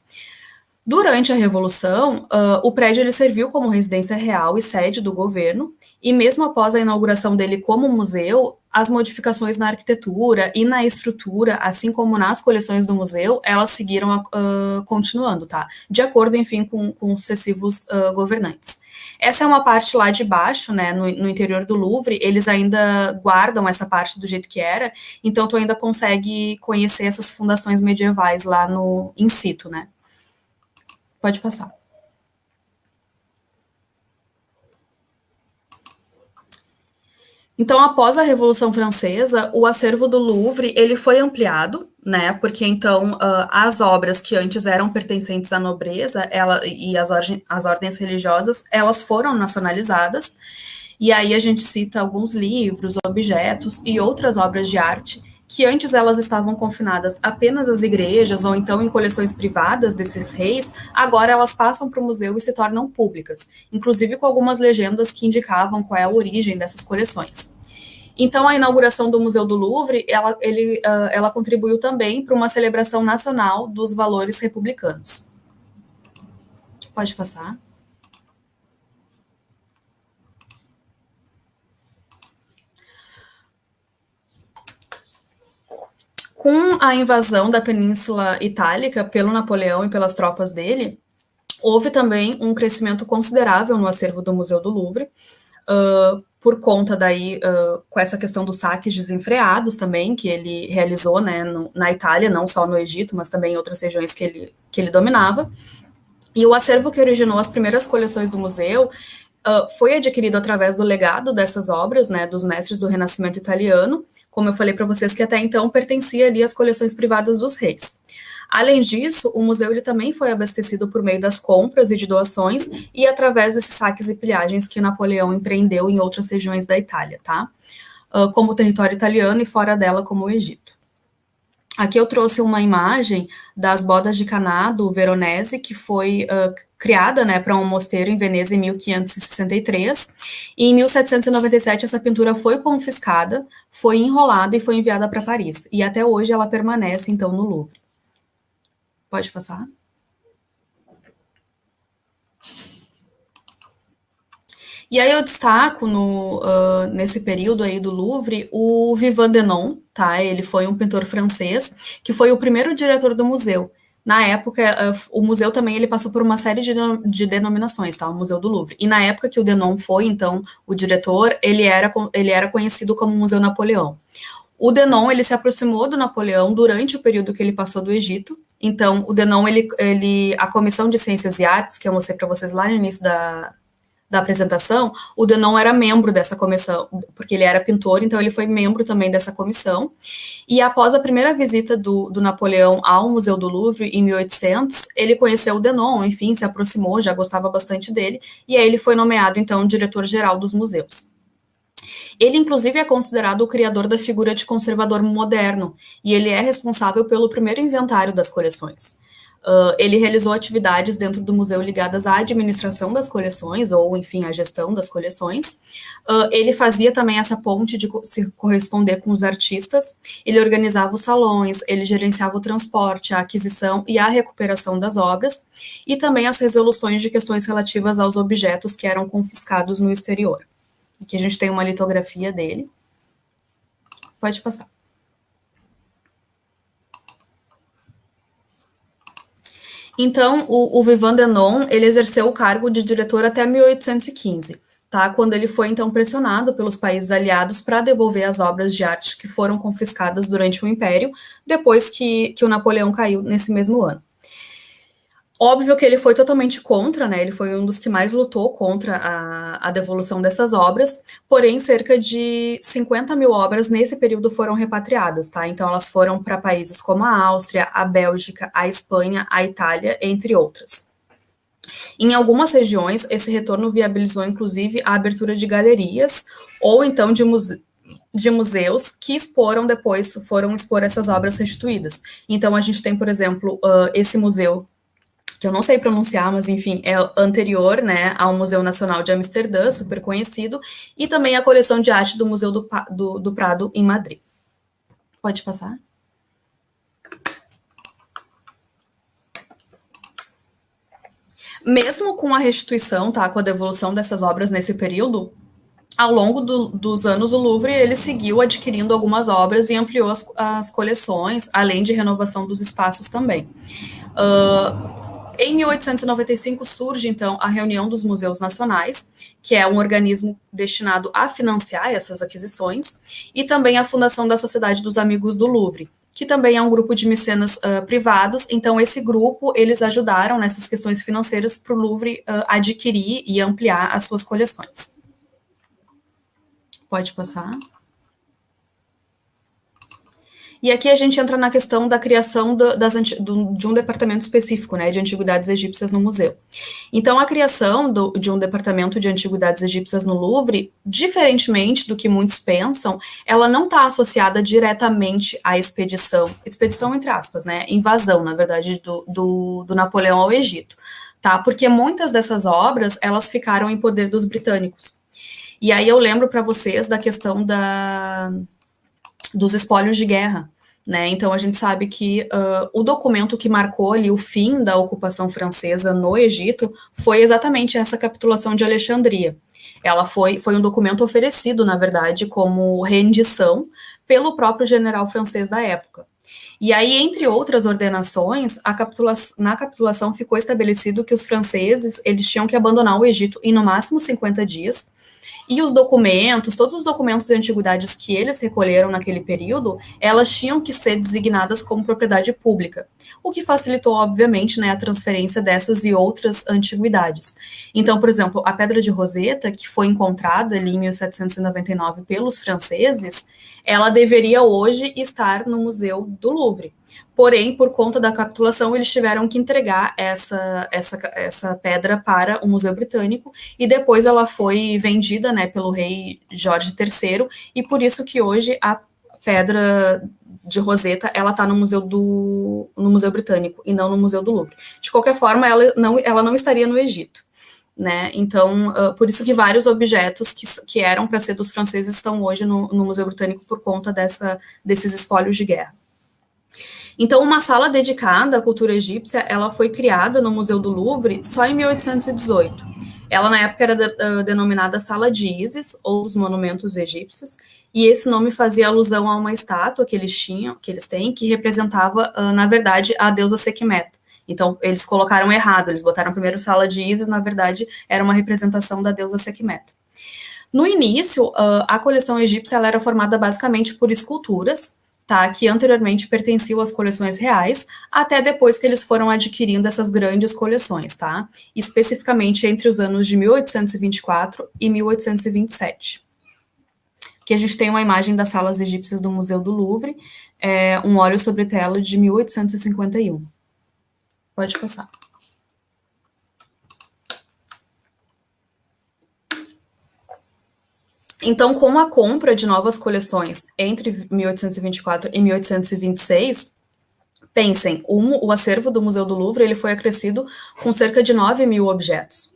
Durante a Revolução, o prédio ele serviu como residência real e sede do governo, e mesmo após a inauguração dele como museu, as modificações na arquitetura e na estrutura, assim como nas coleções do museu, elas seguiram continuando, tá? De acordo, enfim, com sucessivos governantes. Essa é uma parte lá de baixo, né, no interior do Louvre, eles ainda guardam essa parte do jeito que era, então tu ainda consegue conhecer essas fundações medievais lá in situ, né? Pode passar. Então, após a Revolução Francesa, o acervo do Louvre ele foi ampliado, né? Porque então as obras que antes eram pertencentes à nobreza, e as ordens religiosas, elas foram nacionalizadas. E aí a gente cita alguns livros, objetos e outras obras de arte que antes elas estavam confinadas apenas às igrejas ou então em coleções privadas desses reis, agora elas passam para o museu e se tornam públicas, inclusive com algumas legendas que indicavam qual é a origem dessas coleções. Então, a inauguração do Museu do Louvre, ela contribuiu também para uma celebração nacional dos valores republicanos. Pode passar. Com a invasão da Península Itálica pelo Napoleão e pelas tropas dele, houve também um crescimento considerável no acervo do Museu do Louvre, por conta daí, com essa questão dos saques desenfreados também, que ele realizou, né, na Itália, não só no Egito, mas também em outras regiões que ele dominava. E o acervo que originou as primeiras coleções do museu foi adquirido através do legado dessas obras, né, dos mestres do Renascimento italiano, como eu falei para vocês, que até então pertencia ali às coleções privadas dos reis. Além disso, o museu ele também foi abastecido por meio das compras e de doações e através desses saques e pilhagens que Napoleão empreendeu em outras regiões da Itália, tá? Como o território italiano e fora dela, como o Egito. Aqui eu trouxe uma imagem das bodas de Caná do Veronese, que foi criada, né, para um mosteiro em Veneza em 1563, e em 1797 essa pintura foi confiscada, foi enrolada e foi enviada para Paris, e até hoje ela permanece, então, no Louvre. Pode passar. E aí eu destaco nesse período aí do Louvre o Vivant Denon, tá? Ele foi um pintor francês que foi o primeiro diretor do museu. Na época, o museu também ele passou por uma série de denominações, tá? O Museu do Louvre. E na época que o Denon foi, então, o diretor, ele era conhecido como Museu Napoleão. O Denon, ele se aproximou do Napoleão durante o período que ele passou do Egito. Então, o Denon, a Comissão de Ciências e Artes, que eu mostrei para vocês lá no início da apresentação, o Denon era membro dessa comissão, porque ele era pintor, então ele foi membro também dessa comissão. E após a primeira visita do Napoleão ao Museu do Louvre, em 1800, ele conheceu o Denon, enfim, se aproximou, já gostava bastante dele, e aí ele foi nomeado, então, diretor-geral dos museus. Ele, inclusive, é considerado o criador da figura de conservador moderno, e ele é responsável pelo primeiro inventário das coleções. Ele realizou atividades dentro do museu ligadas à administração das coleções, ou, enfim, à gestão das coleções. Ele fazia também essa ponte de se corresponder com os artistas, ele organizava os salões, ele gerenciava o transporte, a aquisição e a recuperação das obras, e também as resoluções de questões relativas aos objetos que eram confiscados no exterior. Aqui a gente tem uma litografia dele. Pode passar. Então, o Vivant Denon, ele exerceu o cargo de diretor até 1815, tá? Quando ele foi, então, pressionado pelos países aliados para devolver as obras de arte que foram confiscadas durante o Império, depois que o Napoleão caiu nesse mesmo ano. Óbvio que ele foi totalmente contra, né? Ele foi um dos que mais lutou contra a devolução dessas obras, porém, cerca de 50 mil obras nesse período foram repatriadas, tá? Então, elas foram para países como a Áustria, a Bélgica, a Espanha, a Itália, entre outras. Em algumas regiões, esse retorno viabilizou, inclusive, a abertura de galerias ou então de museus que exporam depois, foram expor essas obras restituídas. Então, a gente tem, por exemplo, esse museu que eu não sei pronunciar, mas enfim, é anterior, né, ao Museu Nacional de Amsterdã, super conhecido, e também a coleção de arte do Museu do Prado, em Madrid. Pode passar? Mesmo com a restituição, tá, com a devolução dessas obras nesse período, ao longo dos anos, o Louvre ele seguiu adquirindo algumas obras e ampliou as coleções, além de renovação dos espaços também. Em 1895 surge, então, a Reunião dos Museus Nacionais, que é um organismo destinado a financiar essas aquisições, e também a fundação da Sociedade dos Amigos do Louvre, que também é um grupo de mecenas privados. Então, esse grupo, eles ajudaram nessas questões financeiras para o Louvre adquirir e ampliar as suas coleções. Pode passar. E aqui a gente entra na questão da criação de um departamento específico, né, de antiguidades egípcias no museu. Então, a criação de um departamento de antiguidades egípcias no Louvre, diferentemente do que muitos pensam, ela não está associada diretamente à expedição entre aspas, né, invasão, na verdade, do Napoleão ao Egito, tá? Porque muitas dessas obras, elas ficaram em poder dos britânicos. E aí eu lembro para vocês da questão dos espólios de guerra, né? Então a gente sabe que o documento que marcou ali o fim da ocupação francesa no Egito foi exatamente essa capitulação de Alexandria. Ela foi um documento oferecido, na verdade, como rendição pelo próprio general francês da época. E aí, entre outras ordenações, na capitulação ficou estabelecido que os franceses eles tinham que abandonar o Egito em no máximo 50 dias. E os documentos, todos os documentos de antiguidades que eles recolheram naquele período, elas tinham que ser designadas como propriedade pública, o que facilitou, obviamente, né, a transferência dessas e outras antiguidades. Então, por exemplo, a Pedra de Roseta, que foi encontrada ali em 1799 pelos franceses, ela deveria hoje estar no Museu do Louvre. Porém, por conta da capitulação, eles tiveram que entregar essa pedra para o Museu Britânico, e depois ela foi vendida, né, pelo rei Jorge III, e por isso que hoje a Pedra de Roseta, ela está no Museu Britânico, e não no Museu do Louvre. De qualquer forma, ela não estaria no Egito, né? Então, por isso que vários objetos que eram para ser dos franceses estão hoje no Museu Britânico por conta desses espólios de guerra. Então, uma sala dedicada à cultura egípcia, ela foi criada no Museu do Louvre só em 1818. Ela, na época, era denominada Sala de Ísis, ou os Monumentos Egípcios, e esse nome fazia alusão a uma estátua que eles têm, que representava, na verdade, a deusa Sekhmet. Então, eles colocaram errado, eles botaram primeiro Sala de Ísis, na verdade, era uma representação da deusa Sekhmet. No início, a coleção egípcia ela era formada basicamente por esculturas, tá, que anteriormente pertenciam às coleções reais, até depois que eles foram adquirindo essas grandes coleções, tá? Especificamente entre os anos de 1824 e 1827. Aqui a gente tem uma imagem das salas egípcias do Museu do Louvre, um óleo sobre tela de 1851. Pode passar. Então, com a compra de novas coleções entre 1824 e 1826, pensem, o acervo do Museu do Louvre ele foi acrescido com cerca de 9 mil objetos.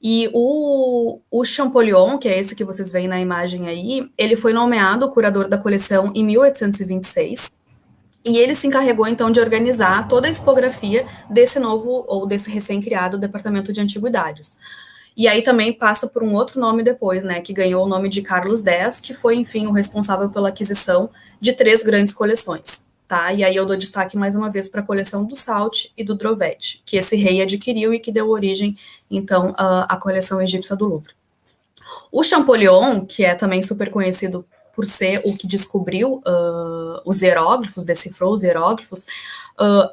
E o Champollion, que é esse que vocês veem na imagem aí, ele foi nomeado curador da coleção em 1826, e ele se encarregou, então, de organizar toda a expografia desse novo, ou desse recém-criado Departamento de Antiguidades. E aí também passa por um outro nome depois, né, que ganhou o nome de Carlos X, que foi, enfim, o responsável pela aquisição de 3 grandes coleções. tá? E aí eu dou destaque mais uma vez para a coleção do Salt e do Drovet, que esse rei adquiriu e que deu origem, então, à coleção egípcia do Louvre. O Champollion, que é também super conhecido por ser o que descobriu os hieróglifos, decifrou os hieróglifos,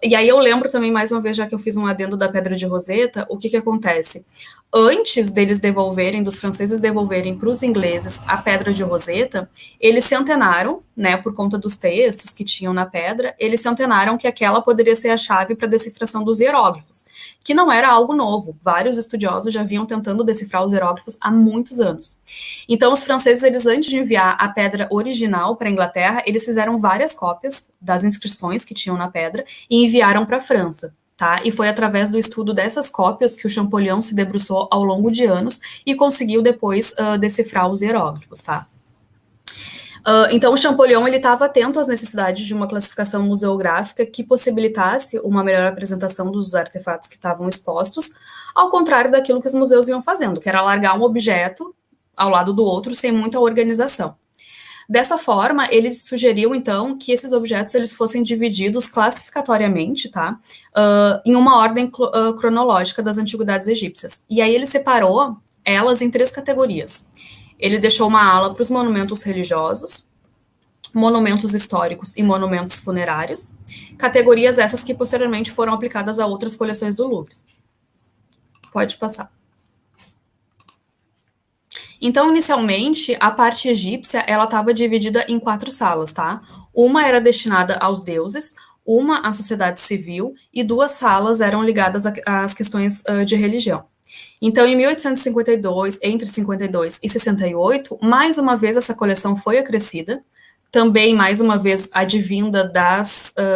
e aí eu lembro também, mais uma vez, já que eu fiz um adendo da Pedra de Roseta, o que acontece? Antes deles devolverem, dos franceses devolverem para os ingleses a Pedra de Roseta, eles se antenaram, né, por conta dos textos que tinham na pedra, eles se antenaram que aquela poderia ser a chave para a decifração dos hieróglifos, que não era algo novo. Vários estudiosos já vinham tentando decifrar os hieróglifos há muitos anos. Então, os franceses, eles antes de enviar a pedra original para a Inglaterra, eles fizeram várias cópias das inscrições que tinham na pedra e enviaram para a França. Tá? E foi através do estudo dessas cópias que o Champollion se debruçou ao longo de anos e conseguiu depois decifrar os hieróglifos, tá? Então, o Champollion estava atento às necessidades de uma classificação museográfica que possibilitasse uma melhor apresentação dos artefatos que estavam expostos, ao contrário daquilo que os museus vinham fazendo, que era largar um objeto ao lado do outro sem muita organização. Dessa forma, ele sugeriu, então, que esses objetos eles fossem divididos classificatoriamente, tá? Em uma ordem cronológica das antiguidades egípcias. E aí ele separou elas em 3 categorias. Ele deixou uma ala para os monumentos religiosos, monumentos históricos e monumentos funerários, categorias essas que posteriormente foram aplicadas a outras coleções do Louvre. Pode passar. Então, inicialmente, a parte egípcia, ela estava dividida em 4 salas, tá? Uma era destinada aos deuses, uma à sociedade civil e 2 salas eram ligadas às questões de religião. Então, em 1852, entre 52 e 68, mais uma vez essa coleção foi acrescida, também, mais uma vez, advinda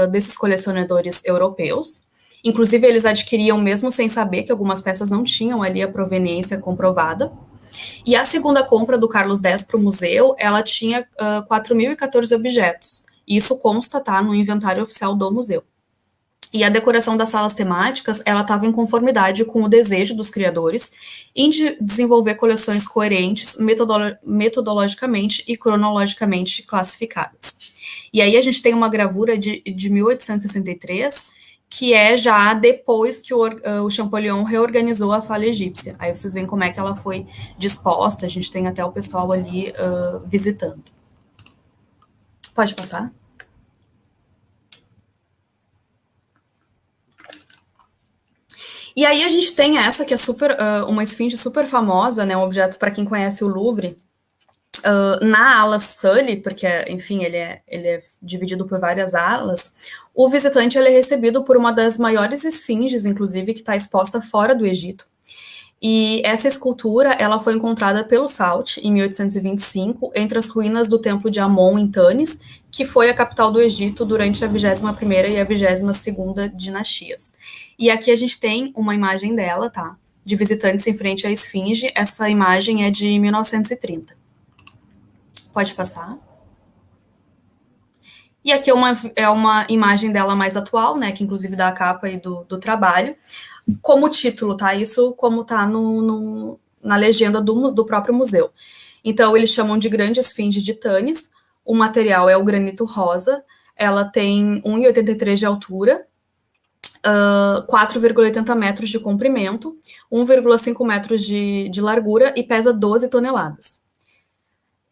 desses colecionadores europeus. Inclusive, eles adquiriam mesmo sem saber que algumas peças não tinham ali a proveniência comprovada. E a segunda compra do Carlos X para o museu, ela tinha 4.014 objetos. Isso consta, tá, no inventário oficial do museu. E a decoração das salas temáticas, ela estava em conformidade com o desejo dos criadores em desenvolver coleções coerentes, metodologicamente e cronologicamente classificadas. E aí a gente tem uma gravura de 1863, que é já depois que o Champollion reorganizou a sala egípcia. Aí vocês veem como é que ela foi disposta, a gente tem até o pessoal ali visitando. Pode passar? E aí a gente tem essa, que é uma esfinge super famosa, né, um objeto para quem conhece o Louvre, na ala Sully, porque, enfim, ele é dividido por várias alas, o visitante ele é recebido por uma das maiores esfinges, inclusive, que está exposta fora do Egito. E essa escultura, ela foi encontrada pelo Salt, em 1825, entre as ruínas do templo de Amon, em Tanis, que foi a capital do Egito durante a 21ª e a 22ª dinastias. E aqui a gente tem uma imagem dela, tá? De visitantes em frente à esfinge. Essa imagem é de 1930. Pode passar. E aqui é uma imagem dela mais atual, né? Que inclusive dá a capa aí do trabalho. Como título, tá? Isso como tá na legenda do próprio museu. Então, eles chamam de Grande Esfinge de Tanis. O material é o granito rosa. Ela tem 1,83 de altura, 4,80 metros de comprimento, 1,5 metros de largura e pesa 12 toneladas.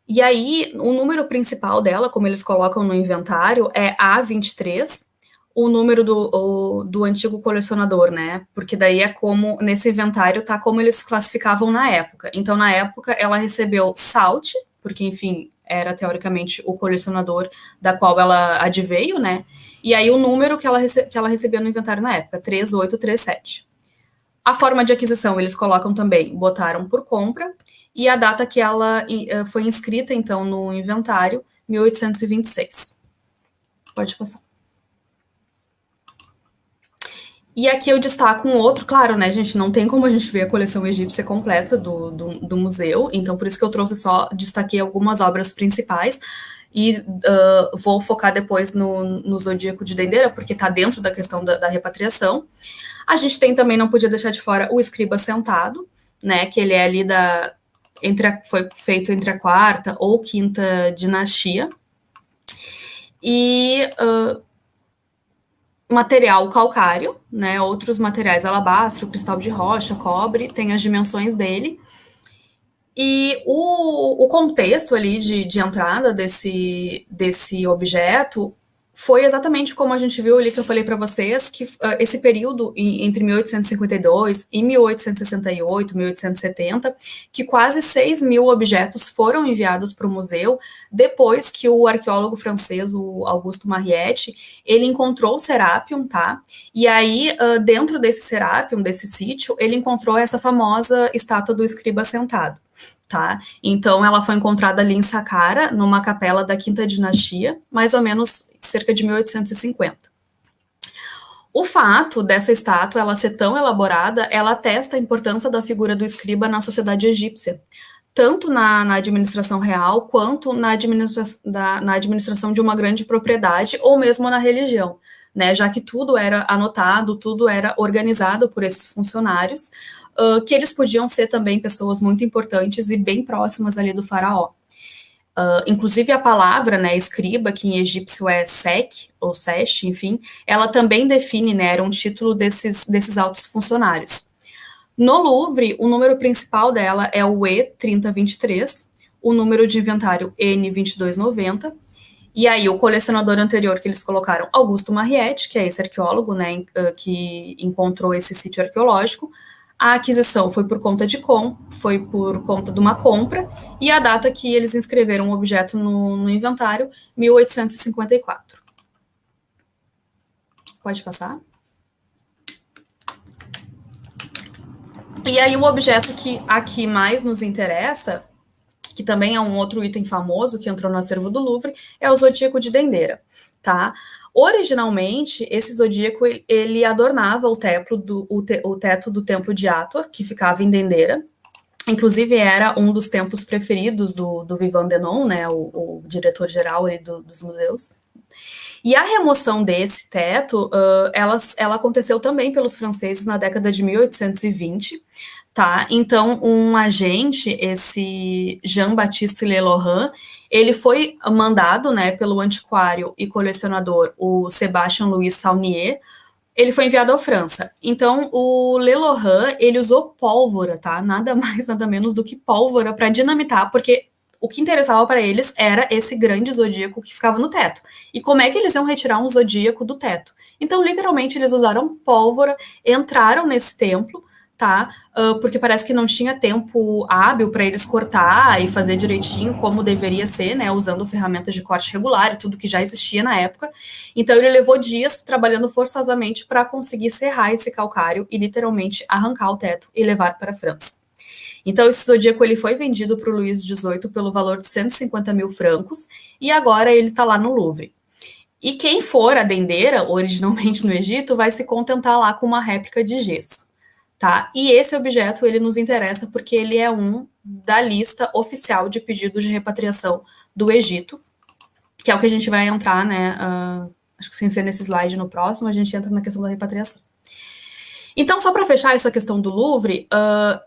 E aí, o número principal dela, como eles colocam no inventário, é A23, o número do antigo colecionador, né? Porque daí é como, nesse inventário, tá como eles classificavam na época. Então, na época, ela recebeu Salt, porque, enfim, era teoricamente o colecionador da qual ela adveio, né? E aí o número que ela recebeu no inventário na época, 3837. A forma de aquisição, eles colocam também, botaram por compra, e a data que ela foi inscrita, então, no inventário, 1826. Pode passar. E aqui eu destaco um outro, claro, né, gente, não tem como a gente ver a coleção egípcia completa do museu, então por isso que eu trouxe destaquei algumas obras principais, e vou focar depois no Zodíaco de Dendera, porque está dentro da questão da repatriação. A gente tem também, não podia deixar de fora, o escriba sentado, né, que ele é ali foi feito entre a 4ª ou 5ª dinastia, e material calcário, né, outros materiais alabastro, cristal de rocha, cobre, tem as dimensões dele. E o contexto ali de entrada desse objeto foi exatamente como a gente viu ali que eu falei para vocês, que esse período entre 1852 e 1868, 1870, que quase 6 mil objetos foram enviados para o museu, depois que o arqueólogo francês, o Augusto Mariette, ele encontrou o Serapion, tá? E aí, dentro desse Serapion, desse sítio, ele encontrou essa famosa estátua do escriba sentado. Tá? Então, ela foi encontrada ali em Saqqara, numa capela da Quinta Dinastia, mais ou menos cerca de 1850. O fato dessa estátua ela ser tão elaborada, ela atesta a importância da figura do escriba na sociedade egípcia, tanto na administração real, quanto na administração de uma grande propriedade, ou mesmo na religião, né? Já que tudo era anotado, tudo era organizado por esses funcionários, que eles podiam ser também pessoas muito importantes e bem próximas ali do faraó. Inclusive a palavra, né, escriba, que em egípcio é sek, ou sesh, enfim, ela também define, né, era um título desses altos funcionários. No Louvre, o número principal dela é o E3023, o número de inventário N2290, e aí o colecionador anterior que eles colocaram, Augusto Mariette, que é esse arqueólogo, né, que encontrou esse sítio arqueológico. A aquisição foi por conta foi por conta de uma compra, e a data que eles inscreveram o objeto no inventário, 1854. Pode passar? E aí o objeto que aqui mais nos interessa, que também é um outro item famoso que entrou no acervo do Louvre, é o zodíaco de Dendera, tá? Originalmente, esse zodíaco, ele adornava o teto do templo de Hathor, que ficava em Dendera. Inclusive, era um dos templos preferidos do Vivant Denon, né, o diretor-geral dos museus. E a remoção desse teto, ela aconteceu também pelos franceses na década de 1820, tá? Então, um agente, esse Jean-Baptiste Lelorin, ele foi mandado, né, pelo antiquário e colecionador, o Sébastien Louis Saunier, ele foi enviado à França. Então, o Lelorin, ele usou pólvora, tá? Nada mais, nada menos do que pólvora para dinamitar, porque o que interessava para eles era esse grande zodíaco que ficava no teto. E como é que eles iam retirar um zodíaco do teto? Então, literalmente, eles usaram pólvora, entraram nesse templo, tá? Porque parece que não tinha tempo hábil para eles cortar e fazer direitinho como deveria ser, né? Usando ferramentas de corte regular e tudo que já existia na época. Então, ele levou dias trabalhando forçosamente para conseguir serrar esse calcário e literalmente arrancar o teto e levar para a França. Então, esse zodíaco ele foi vendido para o Luís XVIII pelo valor de 150 mil francos e agora ele está lá no Louvre. E quem for a Dendera, originalmente no Egito, vai se contentar lá com uma réplica de gesso. Tá? E esse objeto ele nos interessa porque ele é um da lista oficial de pedidos de repatriação do Egito, que é o que a gente vai entrar, né? Acho que sem ser nesse slide no próximo, a gente entra na questão da repatriação. Então, só para fechar essa questão do Louvre,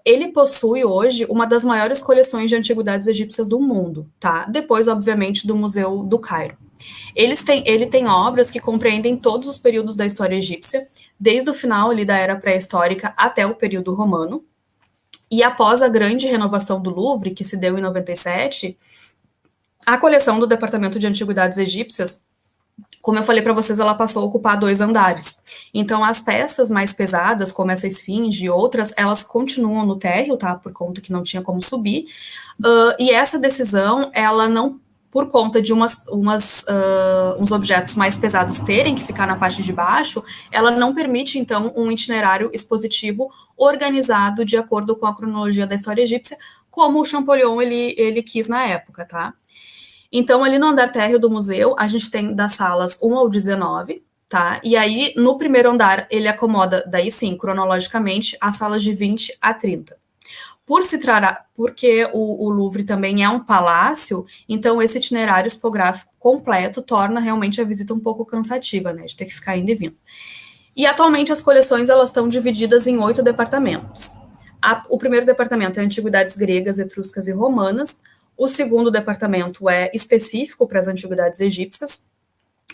ele possui hoje uma das maiores coleções de antiguidades egípcias do mundo, tá? Depois, obviamente, do Museu do Cairo. Ele tem obras que compreendem todos os períodos da história egípcia, desde o final ali da era pré-histórica até o período romano. E após a grande renovação do Louvre, que se deu em 97, a coleção do Departamento de Antiguidades Egípcias, como eu falei para vocês, ela passou a ocupar 2 andares. Então, as peças mais pesadas, como essa esfinge e outras, elas continuam no térreo, tá? Por conta que não tinha como subir. E essa decisão, ela não, por conta de uns objetos mais pesados terem que ficar na parte de baixo, ela não permite, então, um itinerário expositivo organizado de acordo com a cronologia da história egípcia, como o Champollion ele quis na época, tá? Então, ali no andar térreo do museu, a gente tem das salas 1 ao 19, tá? E aí, no primeiro andar, ele acomoda, daí sim, cronologicamente, as salas de 20 a 30. Porque o Louvre também é um palácio, então esse itinerário expográfico completo torna realmente a visita um pouco cansativa, né? De ter que ficar indo e vindo. E atualmente as coleções elas estão divididas em 8 departamentos. O primeiro departamento é Antiguidades Gregas, Etruscas e Romanas. O segundo departamento é específico para as antiguidades egípcias.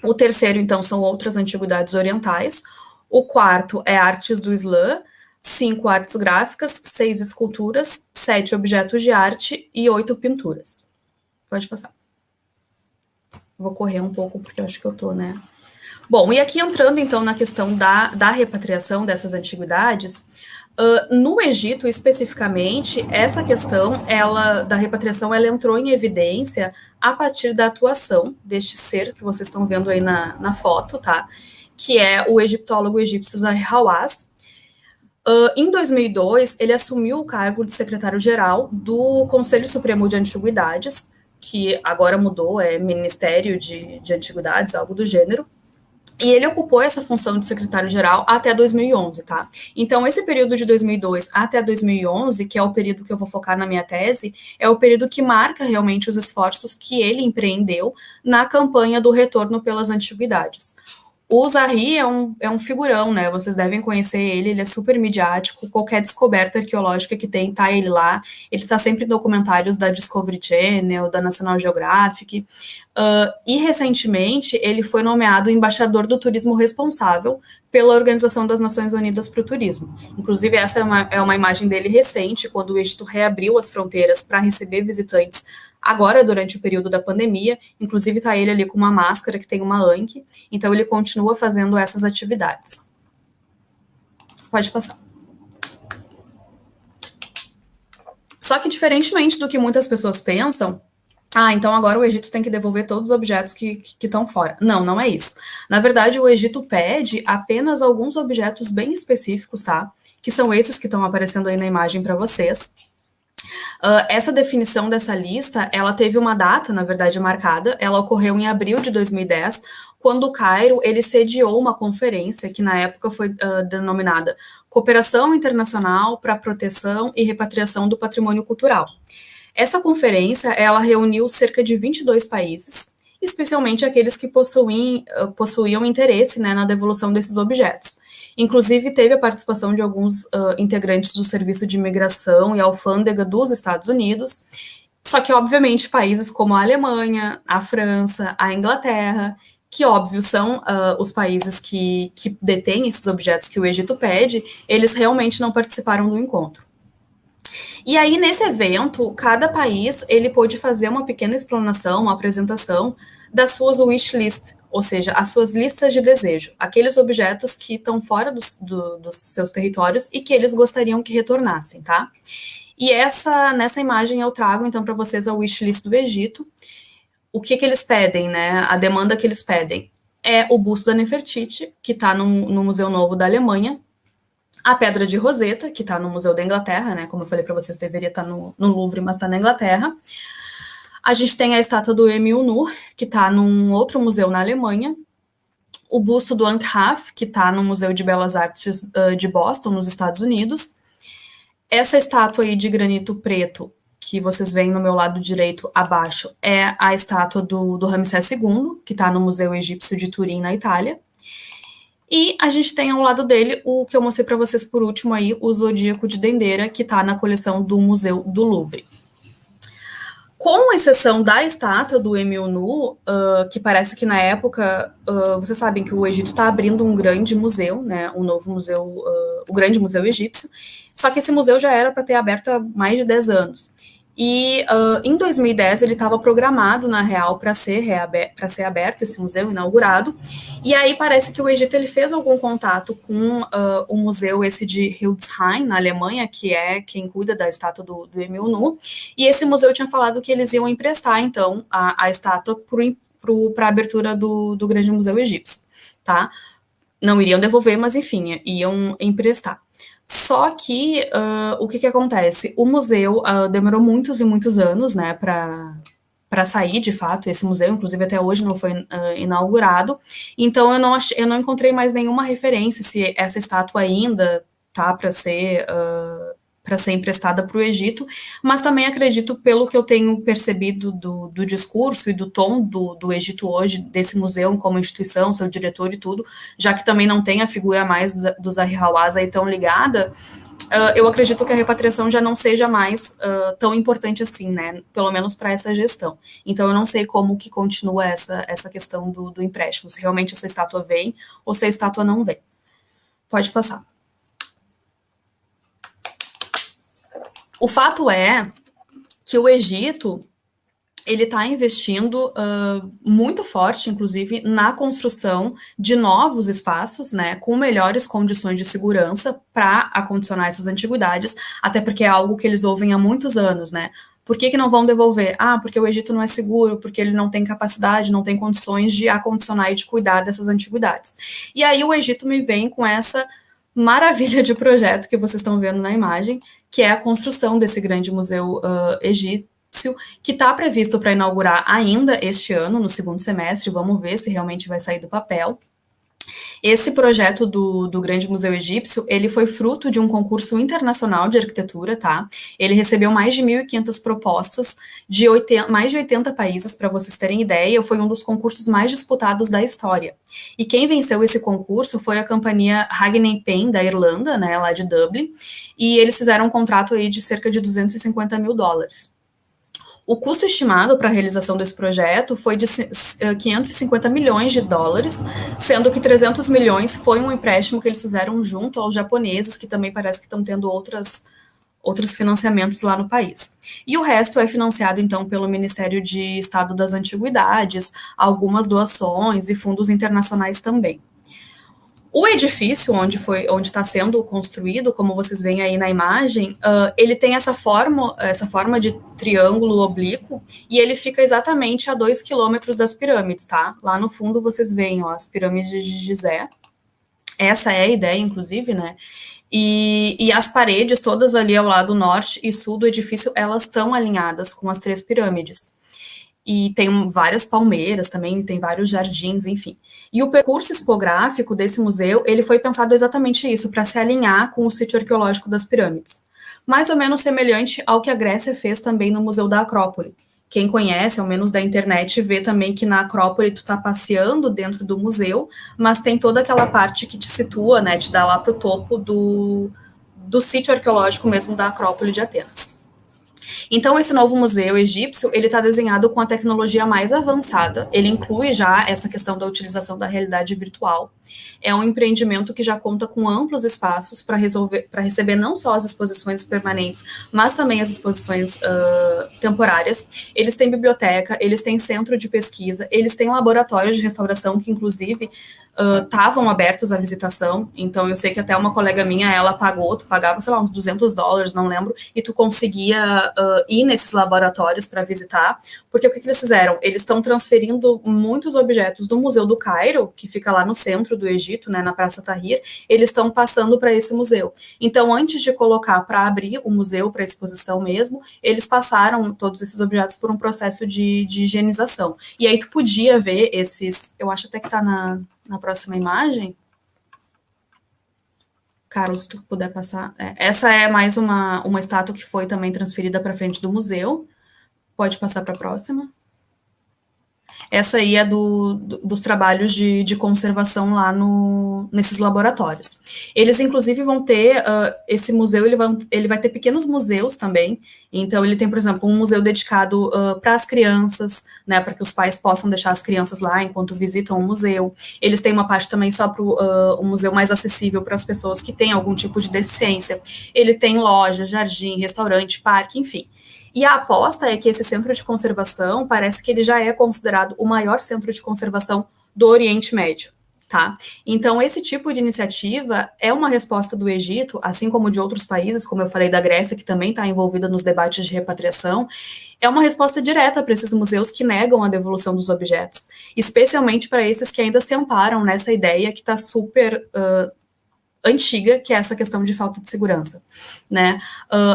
O terceiro, então, são outras antiguidades orientais. O quarto é artes do Islã, 5 artes gráficas, 6 esculturas, 7 objetos de arte e 8 pinturas. Pode passar. Vou correr um pouco porque eu acho que eu tô, né? Bom, e aqui entrando então na questão da repatriação dessas antiguidades, no Egito especificamente, essa questão da repatriação ela entrou em evidência a partir da atuação deste ser que vocês estão vendo aí na foto, tá? Que é o egiptólogo egípcio Zahi Hawass. Em 2002, ele assumiu o cargo de secretário-geral do Conselho Supremo de Antiguidades, que agora mudou, é Ministério de Antiguidades, algo do gênero. E ele ocupou essa função de secretário-geral até 2011, tá? Então, esse período de 2002 até 2011, que é o período que eu vou focar na minha tese, é o período que marca realmente os esforços que ele empreendeu na campanha do retorno pelas antiguidades. O Zahi é um figurão, né? Vocês devem conhecer ele é super midiático. Qualquer descoberta arqueológica que tem, tá ele lá. Ele tá sempre em documentários da Discovery Channel, da National Geographic. E recentemente ele foi nomeado embaixador do turismo responsável pela Organização das Nações Unidas para o Turismo. Inclusive, essa é uma imagem dele recente, quando o Egito reabriu as fronteiras para receber visitantes agora durante o período da pandemia, inclusive está ele ali com uma máscara que tem uma Anki, então ele continua fazendo essas atividades. Pode passar. Só que diferentemente do que muitas pessoas pensam, então agora o Egito tem que devolver todos os objetos que estão fora. Não, não é isso. Na verdade, o Egito pede apenas alguns objetos bem específicos, tá? Que são esses que estão aparecendo aí na imagem para vocês. Essa definição dessa lista, ela teve uma data, na verdade, marcada. Ela ocorreu em abril de 2010, quando o Cairo ele sediou uma conferência que na época foi denominada Cooperação Internacional para a Proteção e Repatriação do Patrimônio Cultural. Essa conferência, ela reuniu cerca de 22 países, especialmente aqueles que possuíam interesse, né, na devolução desses objetos. Inclusive, teve a participação de alguns integrantes do Serviço de Imigração e Alfândega dos Estados Unidos, só que, obviamente, países como a Alemanha, a França, a Inglaterra, que, óbvio, são os países que detêm esses objetos que o Egito pede, eles realmente não participaram do encontro. E aí, nesse evento, cada país ele pôde fazer uma pequena explanação, uma apresentação das suas wish list, ou seja, as suas listas de desejo, aqueles objetos que estão fora dos seus territórios e que eles gostariam que retornassem, tá? E nessa imagem eu trago, então, para vocês a wish list do Egito. O que eles pedem, né? A demanda que eles pedem é o busto da Nefertiti, que está no Museu Novo da Alemanha, a Pedra de Roseta, que está no Museu da Inglaterra, né? Como eu falei para vocês, deveria estar no Louvre, mas está na Inglaterra. A gente tem a estátua do Emil-Nu, que está num outro museu na Alemanha. O busto do Ankh-Haf, que está no Museu de Belas Artes de Boston, nos Estados Unidos. Essa estátua aí de granito preto, que vocês veem no meu lado direito abaixo, é a estátua do Ramsés II, que está no Museu Egípcio de Turim, na Itália. E a gente tem ao lado dele o que eu mostrei para vocês por último aí, o Zodíaco de Dendera, que está na coleção do Museu do Louvre. Com exceção da estátua do Emil-Nu, que parece que na época, vocês sabem que o Egito está abrindo um grande museu, né, um novo museu, o grande museu egípcio, só que esse museu já era para ter aberto há mais de 10 anos. E em 2010 ele estava programado, na real, para ser aberto esse museu, inaugurado. E aí parece que o Egito ele fez algum contato com o museu esse de Hildesheim, na Alemanha, que é quem cuida da estátua do Emil-Nu. E esse museu tinha falado que eles iam emprestar, então, a estátua para a abertura do grande museu egípcio, tá? Não iriam devolver, mas enfim, iam emprestar. Só que, o que acontece? O museu demorou muitos e muitos anos, né, para sair, de fato, esse museu, inclusive até hoje não foi inaugurado, então eu não encontrei mais nenhuma referência se essa estátua ainda tá para ser ser emprestada para o Egito, mas também acredito, pelo que eu tenho percebido do discurso e do tom do Egito hoje, desse museu como instituição, seu diretor e tudo, já que também não tem a figura mais do Zahi Hawass aí tão ligada, eu acredito que a repatriação já não seja mais tão importante assim, né? Pelo menos para essa gestão. Então, eu não sei como que continua essa questão do empréstimo, se realmente essa estátua vem ou se a estátua não vem. Pode passar. O fato é que o Egito, ele está investindo muito forte, inclusive, na construção de novos espaços, né, com melhores condições de segurança para acondicionar essas antiguidades, até porque é algo que eles ouvem há muitos anos, né? Por que não vão devolver? Ah, porque o Egito não é seguro, porque ele não tem capacidade, não tem condições de acondicionar e de cuidar dessas antiguidades. E aí o Egito me vem com essa maravilha de projeto que vocês estão vendo na imagem, que é a construção desse grande museu egípcio, que está previsto para inaugurar ainda este ano, no segundo semestre. Vamos ver se realmente vai sair do papel. Esse projeto do Grande Museu Egípcio, ele foi fruto de um concurso internacional de arquitetura, tá? Ele recebeu mais de 1.500 propostas de mais de 80 países, para vocês terem ideia. Foi um dos concursos mais disputados da história. E quem venceu esse concurso foi a companhia Hagney Payne, da Irlanda, né, lá de Dublin, e eles fizeram um contrato aí de cerca de $250 mil. O custo estimado para a realização desse projeto foi de 550 milhões de dólares, sendo que 300 milhões foi um empréstimo que eles fizeram junto aos japoneses, que também parece que estão tendo outros financiamentos lá no país. E o resto é financiado, então, pelo Ministério de Estado das Antiguidades, algumas doações e fundos internacionais também. O edifício onde está sendo construído, como vocês veem aí na imagem, ele tem essa forma de triângulo oblíquo, e ele fica exatamente a 2 quilômetros das pirâmides, tá? Lá no fundo vocês veem, ó, as pirâmides de Gizé. Essa é a ideia, inclusive, né? E as paredes todas ali ao lado norte e sul do edifício, elas estão alinhadas com as 3 pirâmides. E tem várias palmeiras também, tem vários jardins, enfim. E o percurso expográfico desse museu, ele foi pensado exatamente isso, para se alinhar com o sítio arqueológico das pirâmides. Mais ou menos semelhante ao que a Grécia fez também no Museu da Acrópole. Quem conhece, ao menos da internet, vê também que na Acrópole tu tá passeando dentro do museu, mas tem toda aquela parte que te situa, né, te dá lá pro topo do sítio arqueológico mesmo da Acrópole de Atenas. Então, esse novo museu egípcio, ele está desenhado com a tecnologia mais avançada, ele inclui já essa questão da utilização da realidade virtual. É um empreendimento que já conta com amplos espaços para receber não só as exposições permanentes, mas também as exposições temporárias. Eles têm biblioteca, eles têm centro de pesquisa, eles têm laboratórios de restauração que, inclusive, estavam abertos à visitação. Então, eu sei que até uma colega minha, ela tu pagava, sei lá, uns $200, não lembro, e tu conseguia ir nesses laboratórios para visitar, porque o que eles fizeram? Eles estão transferindo muitos objetos do Museu do Cairo, que fica lá no centro do Egito, né, na Praça Tahrir, eles estão passando para esse museu. Então, antes de colocar para abrir o museu para exposição mesmo, eles passaram todos esses objetos por um processo de higienização. E aí tu podia ver esses, eu acho até que está na próxima imagem. Carlos, se tu puder passar. Essa é mais uma estátua que foi também transferida para frente do museu. Pode passar para a próxima. Essa aí é dos trabalhos de conservação lá nesses laboratórios. Eles, inclusive, vão ter, esse museu, ele vai ter pequenos museus também. Então, ele tem, por exemplo, um museu dedicado para as crianças, né, para que os pais possam deixar as crianças lá enquanto visitam o museu. Eles têm uma parte também só para um museu mais acessível para as pessoas que têm algum tipo de deficiência. Ele tem loja, jardim, restaurante, parque, enfim. E a aposta é que esse centro de conservação parece que ele já é considerado o maior centro de conservação do Oriente Médio, tá? Então, esse tipo de iniciativa é uma resposta do Egito, assim como de outros países, como eu falei da Grécia, que também está envolvida nos debates de repatriação, é uma resposta direta para esses museus que negam a devolução dos objetos, especialmente para esses que ainda se amparam nessa ideia que está super antiga, que é essa questão de falta de segurança, né?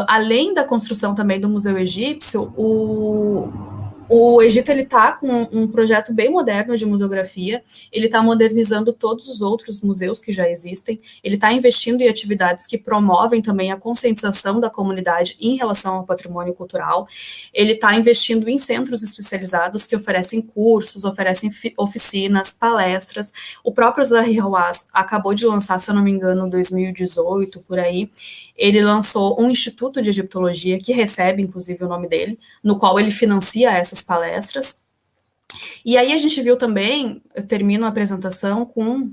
Além da construção também do Museu Egípcio, o O Egito ele está com um projeto bem moderno de museografia, ele está modernizando todos os outros museus que já existem, ele está investindo em atividades que promovem também a conscientização da comunidade em relação ao patrimônio cultural, ele está investindo em centros especializados que oferecem cursos, oferecem oficinas, palestras. O próprio Zahi Hawass acabou de lançar, se eu não me engano, em 2018, por aí, ele lançou um instituto de egiptologia, que recebe, inclusive, o nome dele, no qual ele financia essas palestras. E aí a gente viu também, eu termino a apresentação com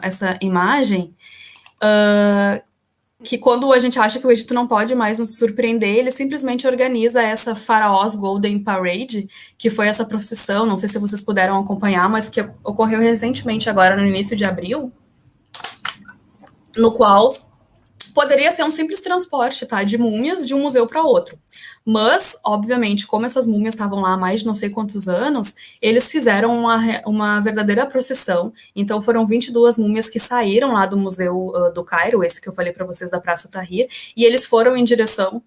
essa imagem, que quando a gente acha que o Egito não pode mais nos surpreender, ele simplesmente organiza essa Faraós Golden Parade, que foi essa procissão, não sei se vocês puderam acompanhar, mas que ocorreu recentemente agora no início de abril, no qual poderia ser um simples transporte, tá, de múmias de um museu para outro. Mas, obviamente, como essas múmias estavam lá há mais de não sei quantos anos, eles fizeram uma verdadeira procissão. Então, foram 22 múmias que saíram lá do Museu do Cairo, esse que eu falei para vocês da Praça Tahrir, e eles foram em direção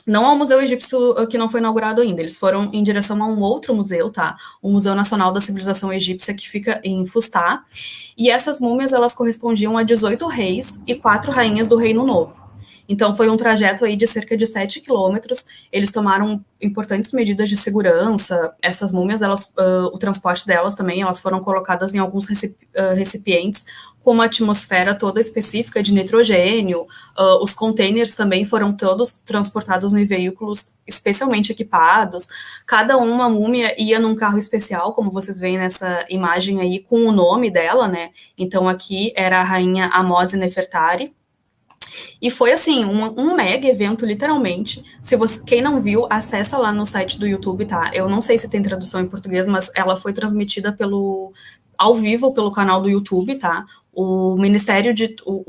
não ao Museu Egípcio que não foi inaugurado ainda, eles foram em direção a um outro museu, tá? O Museu Nacional da Civilização Egípcia, que fica em Fustá, e essas múmias, elas correspondiam a 18 reis e 4 rainhas do Reino Novo. Então, foi um trajeto aí de cerca de 7 quilômetros, eles tomaram importantes medidas de segurança, essas múmias, o transporte delas também, elas foram colocadas em alguns recipientes com uma atmosfera toda específica de nitrogênio, os containers também foram todos transportados em veículos especialmente equipados, cada uma múmia ia num carro especial, como vocês veem nessa imagem aí, com o nome dela, né, então aqui era a rainha Amose Nefertari, e foi assim, um mega evento, literalmente. Quem não viu, acessa lá no site do YouTube, tá? Eu não sei se tem tradução em português, mas ela foi transmitida ao vivo pelo canal do YouTube, tá? O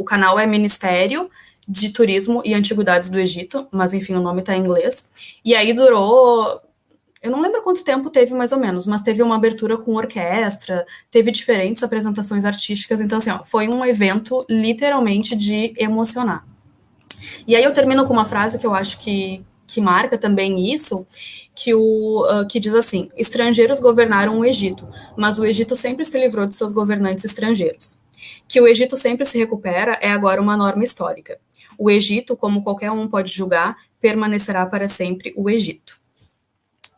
canal é Ministério de Turismo e Antiguidades do Egito, mas enfim, o nome tá em inglês. E aí durou, eu não lembro quanto tempo teve mais ou menos, mas teve uma abertura com orquestra, teve diferentes apresentações artísticas, então assim, ó, foi um evento literalmente de emocionar. E aí eu termino com uma frase que eu acho que marca também isso, que diz assim: estrangeiros governaram o Egito, mas o Egito sempre se livrou de seus governantes estrangeiros. Que o Egito sempre se recupera é agora uma norma histórica. O Egito, como qualquer um pode julgar, permanecerá para sempre o Egito.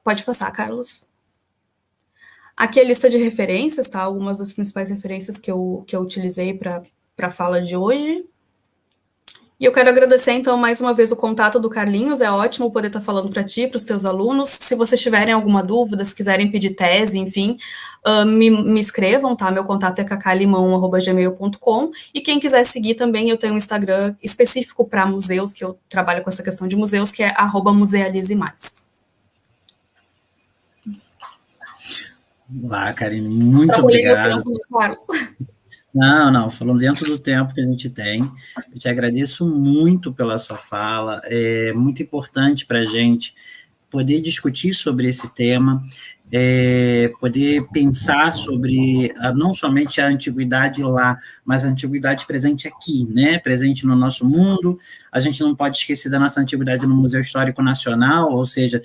Pode passar, Carlos. Aqui é a lista de referências, tá? Algumas das principais referências que eu utilizei para a fala de hoje. E eu quero agradecer, então, mais uma vez o contato do Carlinhos, é ótimo poder estar falando para ti, para os teus alunos. Se vocês tiverem alguma dúvida, se quiserem pedir tese, enfim, me escrevam, tá? Meu contato é cacalimão@gmail.com, e quem quiser seguir também, eu tenho um Instagram específico para museus, que eu trabalho com essa questão de museus, que é @musealizemais. Lá, Karine, muito obrigado. Tempo, Carlos. Não, falando dentro do tempo que a gente tem, eu te agradeço muito pela sua fala, é muito importante para a gente poder discutir sobre esse tema, poder pensar sobre não somente a antiguidade lá, mas a antiguidade presente aqui, né, presente no nosso mundo. A gente não pode esquecer da nossa antiguidade no Museu Histórico Nacional, ou seja,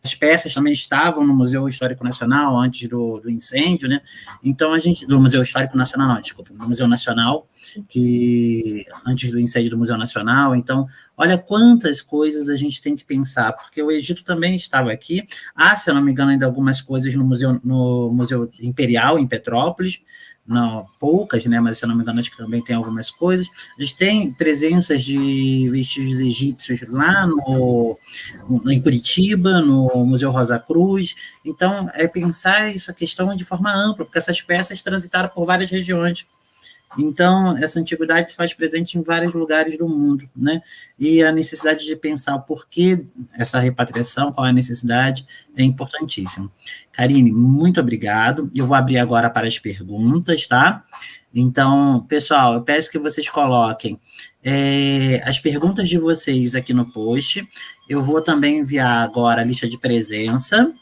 as peças também estavam no Museu Histórico Nacional antes do incêndio, né, então do Museu Histórico Nacional, não, desculpa, no Museu Nacional, que antes do incêndio do Museu Nacional. Então, olha quantas coisas a gente tem que pensar, porque o Egito também estava aqui. Se eu não me engano, ainda algumas coisas no Museu Imperial, em Petrópolis, não, poucas, né, mas se eu não me engano, acho que também tem algumas coisas. A gente tem presenças de vestígios egípcios lá em Curitiba, no Museu Rosa Cruz. Então, é pensar essa questão de forma ampla, porque essas peças transitaram por várias regiões. Então, essa antiguidade se faz presente em vários lugares do mundo, né? E a necessidade de pensar o porquê essa repatriação, qual é a necessidade, é importantíssimo. Karine, muito obrigado. Eu vou abrir agora para as perguntas, tá? Então, pessoal, eu peço que vocês coloquem as perguntas de vocês aqui no post. Eu vou também enviar agora a lista de presença.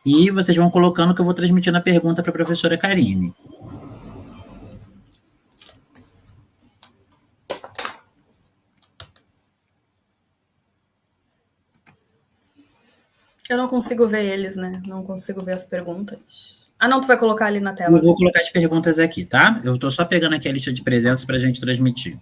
E vocês vão colocando que eu vou transmitindo a pergunta para a professora Karine. Eu não consigo ver eles, né? Não consigo ver as perguntas. Ah, não, tu vai colocar ali na tela. Eu vou colocar as perguntas aqui, tá? Eu estou só pegando aqui a lista de presença para a gente transmitir.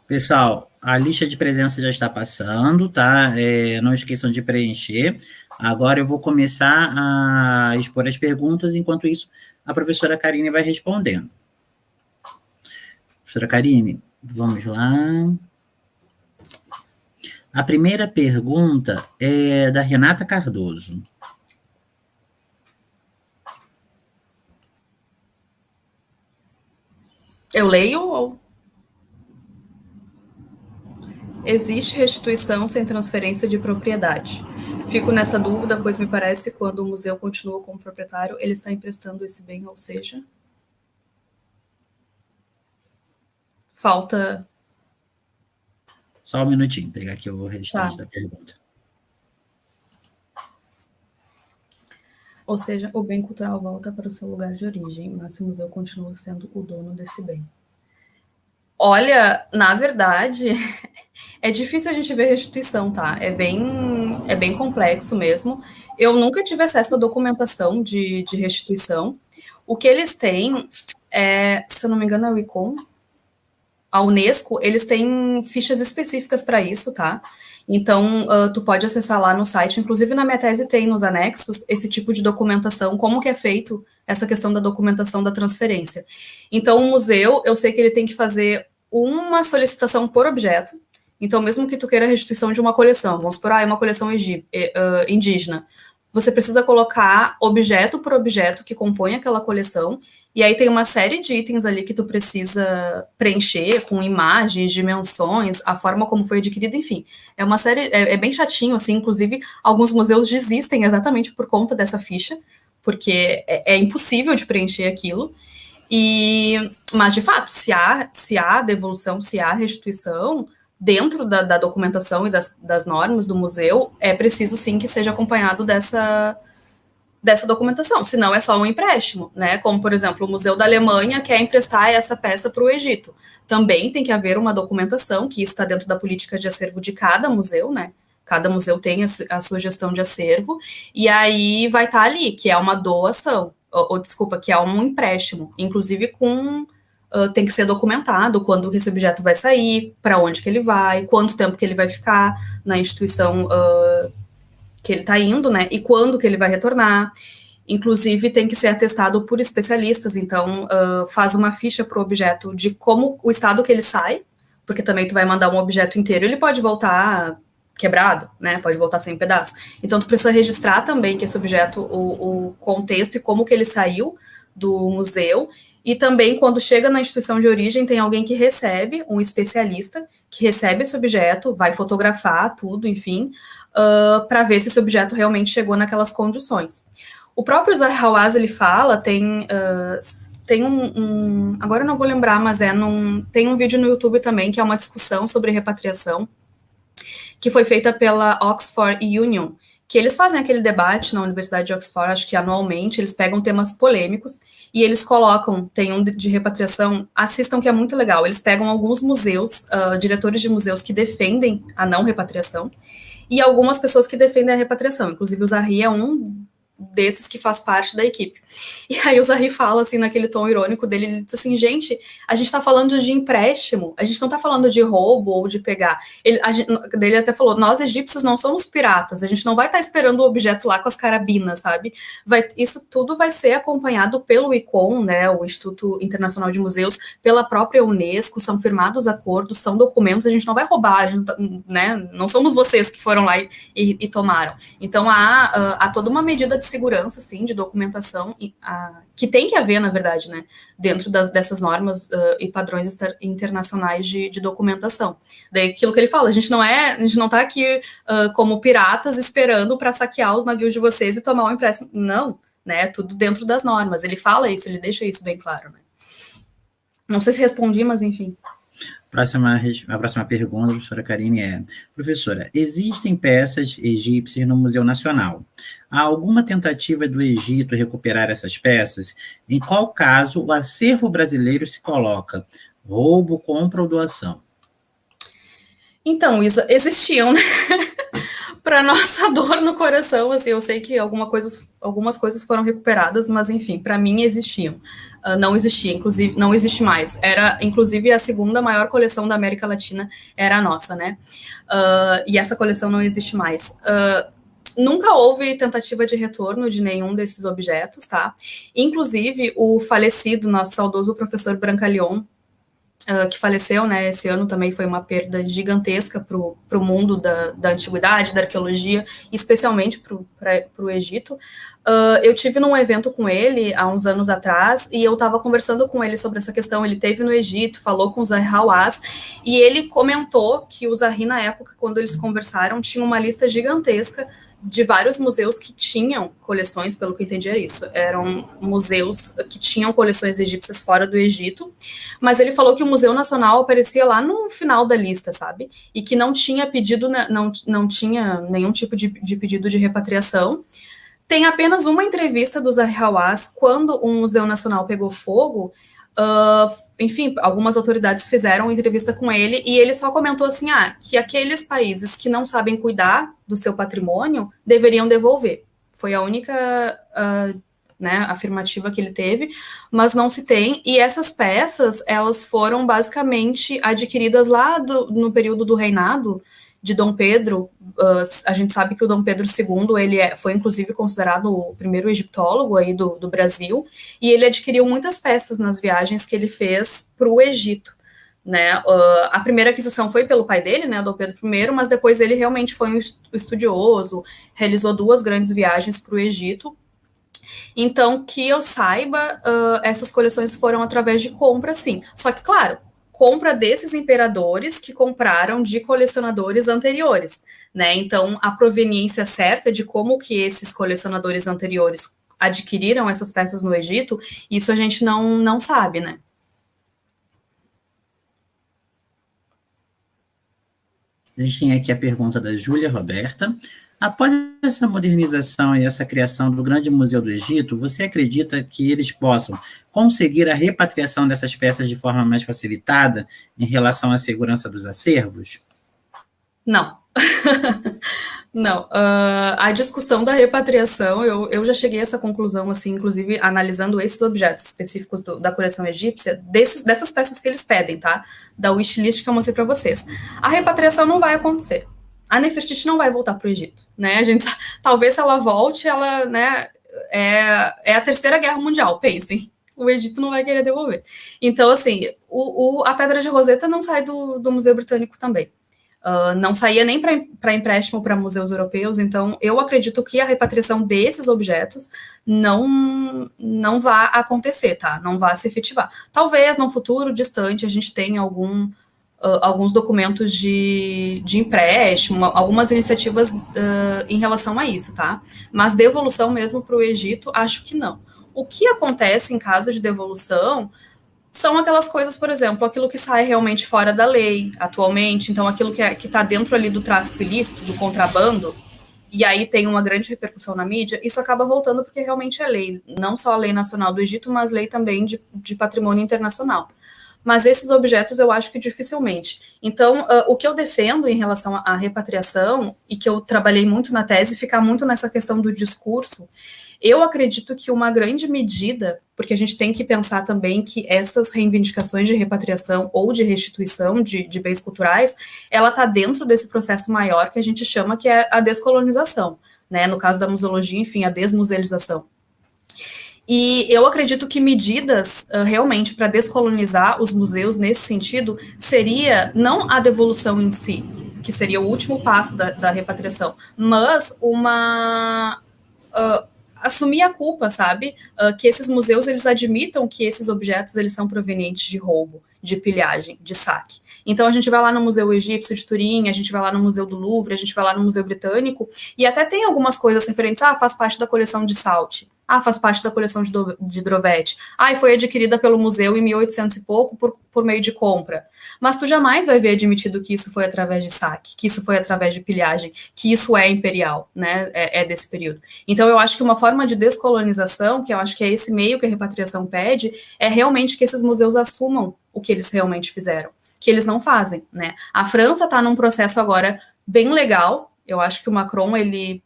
Pessoal, a lista de presença já está passando, tá? Não esqueçam de preencher. Agora eu vou começar a expor as perguntas, enquanto isso a professora Karine vai respondendo. Professora Karine, vamos lá. A primeira pergunta é da Renata Cardoso. Eu leio ou... Existe restituição sem transferência de propriedade. Fico nessa dúvida, pois me parece que quando o museu continua como proprietário, ele está emprestando esse bem, ou seja, falta... Só um minutinho, pegar aqui o restante da pergunta. Ou seja, o bem cultural volta para o seu lugar de origem, mas o museu continua sendo o dono desse bem. Olha, na verdade, é difícil a gente ver restituição, tá? É bem complexo mesmo. Eu nunca tive acesso à documentação de restituição. O que eles têm, se eu não me engano, é o ICOM, a Unesco, eles têm fichas específicas para isso, tá? Então, tu pode acessar lá no site, inclusive na minha tese tem nos anexos esse tipo de documentação, como que é feito essa questão da documentação da transferência. Então, o museu, eu sei que ele tem que fazer uma solicitação por objeto, então mesmo que tu queira a restituição de uma coleção, vamos supor, é uma coleção indígena, você precisa colocar objeto por objeto que compõe aquela coleção, e aí tem uma série de itens ali que tu precisa preencher com imagens, dimensões, a forma como foi adquirido, enfim. É uma série, é bem chatinho, assim, inclusive alguns museus desistem exatamente por conta dessa ficha, porque é impossível de preencher aquilo. Mas, de fato, se há devolução, se há restituição, dentro da documentação e das normas do museu, é preciso, sim, que seja acompanhado dessa documentação, senão é só um empréstimo, né? Como, por exemplo, o Museu da Alemanha quer emprestar essa peça para o Egito. Também tem que haver uma documentação, que isso está dentro da política de acervo de cada museu, né? Cada museu tem a sua gestão de acervo, e aí vai estar ali, que é uma doação, desculpa, que é um empréstimo, inclusive tem que ser documentado quando esse objeto vai sair, para onde que ele vai, quanto tempo que ele vai ficar na instituição que ele está indo, né? E quando que ele vai retornar. Inclusive, tem que ser atestado por especialistas. Então, faz uma ficha para o objeto de como o estado que ele sai, porque também tu vai mandar um objeto inteiro, ele pode voltar quebrado, né? Pode voltar sem pedaço. Então, tu precisa registrar também que esse objeto, o contexto e como que ele saiu do museu. E também, quando chega na instituição de origem, tem alguém que recebe, um especialista, que recebe esse objeto, vai fotografar tudo, enfim, para ver se esse objeto realmente chegou naquelas condições. O próprio Zahi Hawass, ele fala, tem agora eu não vou lembrar, mas tem um vídeo no YouTube também, que é uma discussão sobre repatriação, que foi feita pela Oxford Union, que eles fazem aquele debate na Universidade de Oxford, acho que anualmente, eles pegam temas polêmicos, e eles colocam, tem um de repatriação, assistam que é muito legal, eles pegam alguns museus, diretores de museus que defendem a não repatriação, e algumas pessoas que defendem a repatriação, inclusive o Zahi é um desses que faz parte da equipe. E aí o Zahi fala, assim, naquele tom irônico dele, ele diz assim, gente, a gente tá falando de empréstimo, a gente não tá falando de roubo ou de pegar. Ele até falou, nós egípcios não somos piratas, a gente não vai estar esperando o objeto lá com as carabinas, sabe? Isso tudo vai ser acompanhado pelo ICOM, né, o Instituto Internacional de Museus, pela própria Unesco, são firmados acordos, são documentos, a gente não vai roubar, a gente, né, não somos vocês que foram lá e tomaram. Então há toda uma medida de segurança, assim, de documentação, que tem que haver, na verdade, né, dentro dessas normas e padrões internacionais de documentação. Daí aquilo que ele fala, a gente não tá aqui como piratas esperando para saquear os navios de vocês e tomar um empréstimo. Não, né, tudo dentro das normas. Ele fala isso, ele deixa isso bem claro, né. Não sei se respondi, mas enfim. A próxima pergunta, professora Karine, é: professora, existem peças egípcias no Museu Nacional. Há alguma tentativa do Egito recuperar essas peças? Em qual caso o acervo brasileiro se coloca? Roubo, compra ou doação? Então, Isa, existiam, né? Para nossa dor no coração, assim, eu sei que algumas coisas foram recuperadas, mas enfim, para mim existiam. Não existia, inclusive, não existe mais. Era, inclusive, a segunda maior coleção da América Latina era a nossa, né? E essa coleção não existe mais. Nunca houve tentativa de retorno de nenhum desses objetos, tá? Inclusive, o falecido, nosso saudoso professor Brancaleon, que faleceu, né, esse ano também foi uma perda gigantesca para o mundo da antiguidade, da arqueologia, especialmente para o Egito. Eu tive num evento com ele há uns anos atrás e eu estava conversando com ele sobre essa questão. Ele esteve no Egito, falou com o Zahi Hawass e ele comentou que o Zahi, na época, quando eles conversaram, tinha uma lista gigantesca de vários museus que tinham coleções, pelo que eu entendi era isso, eram museus que tinham coleções egípcias fora do Egito, mas ele falou que o Museu Nacional aparecia lá no final da lista, sabe? E que não tinha pedido, não tinha nenhum tipo de pedido de repatriação. Tem apenas uma entrevista do Zahi Hawass quando o Museu Nacional pegou fogo. Enfim, algumas autoridades fizeram entrevista com ele e ele só comentou assim, que aqueles países que não sabem cuidar do seu patrimônio deveriam devolver. Foi a única afirmativa que ele teve, mas não se tem. E essas peças, elas foram basicamente adquiridas lá no período do reinado de Dom Pedro. A gente sabe que o Dom Pedro II, ele foi inclusive considerado o primeiro egiptólogo aí do Brasil, e ele adquiriu muitas peças nas viagens que ele fez para o Egito, né? A primeira aquisição foi pelo pai dele, né, Dom Pedro I, mas depois ele realmente foi um estudioso, realizou 2 grandes viagens para o Egito. Então, que eu saiba, essas coleções foram através de compra, sim. Só que, claro, compra desses imperadores que compraram de colecionadores anteriores, né? Então, a proveniência certa de como que esses colecionadores anteriores adquiriram essas peças no Egito, isso a gente não sabe, né? A gente tem aqui a pergunta da Júlia Roberta. Após essa modernização e essa criação do Grande Museu do Egito, você acredita que eles possam conseguir a repatriação dessas peças de forma mais facilitada em relação à segurança dos acervos? Não. Não. A discussão da repatriação, eu já cheguei a essa conclusão, assim, inclusive analisando esses objetos específicos da coleção egípcia, dessas peças que eles pedem, tá? Da wishlist que eu mostrei para vocês. A repatriação não vai acontecer. A Nefertiti não vai voltar para o Egito, né? Talvez se ela volte, ela, né, é a Terceira Guerra Mundial, pensem. O Egito não vai querer devolver. Então, assim, a Pedra de Roseta não sai do Museu Britânico também. Não saía nem para empréstimo para museus europeus, então eu acredito que a repatriação desses objetos não vai acontecer, tá? Não vai se efetivar. Talvez no futuro distante a gente tenha alguns documentos de empréstimo, algumas iniciativas em relação a isso, tá? Mas devolução mesmo para o Egito, acho que não. O que acontece em caso de devolução são aquelas coisas, por exemplo, aquilo que sai realmente fora da lei atualmente, então aquilo que está dentro ali do tráfico ilícito, do contrabando, e aí tem uma grande repercussão na mídia, isso acaba voltando porque realmente é lei, não só a lei nacional do Egito, mas lei também de patrimônio internacional. Mas esses objetos eu acho que dificilmente. Então, o que eu defendo em relação à repatriação, e que eu trabalhei muito na tese, ficar muito nessa questão do discurso, eu acredito que uma grande medida, porque a gente tem que pensar também que essas reivindicações de repatriação ou de restituição de bens culturais, ela está dentro desse processo maior que a gente chama que é a descolonização, né? No caso da museologia, enfim, a desmusealização. E eu acredito que medidas realmente para descolonizar os museus nesse sentido seria não a devolução em si, que seria o último passo da repatriação, mas assumir a culpa, sabe? Que esses museus eles admitam que esses objetos eles são provenientes de roubo, de pilhagem, de saque. Então a gente vai lá no Museu Egípcio de Turim, a gente vai lá no Museu do Louvre, a gente vai lá no Museu Britânico, e até tem algumas coisas referentes, faz parte da coleção de Salte. Ah, faz parte da coleção de Drovetti. Ah, e foi adquirida pelo museu em 1800 e pouco por meio de compra. Mas tu jamais vai ver admitido que isso foi através de saque, que isso foi através de pilhagem, que isso é imperial, né? É desse período. Então, eu acho que uma forma de descolonização, que eu acho que é esse meio que a repatriação pede, é realmente que esses museus assumam o que eles realmente fizeram, que eles não fazem, né? A França está num processo agora bem legal. Eu acho que o Macron, ele...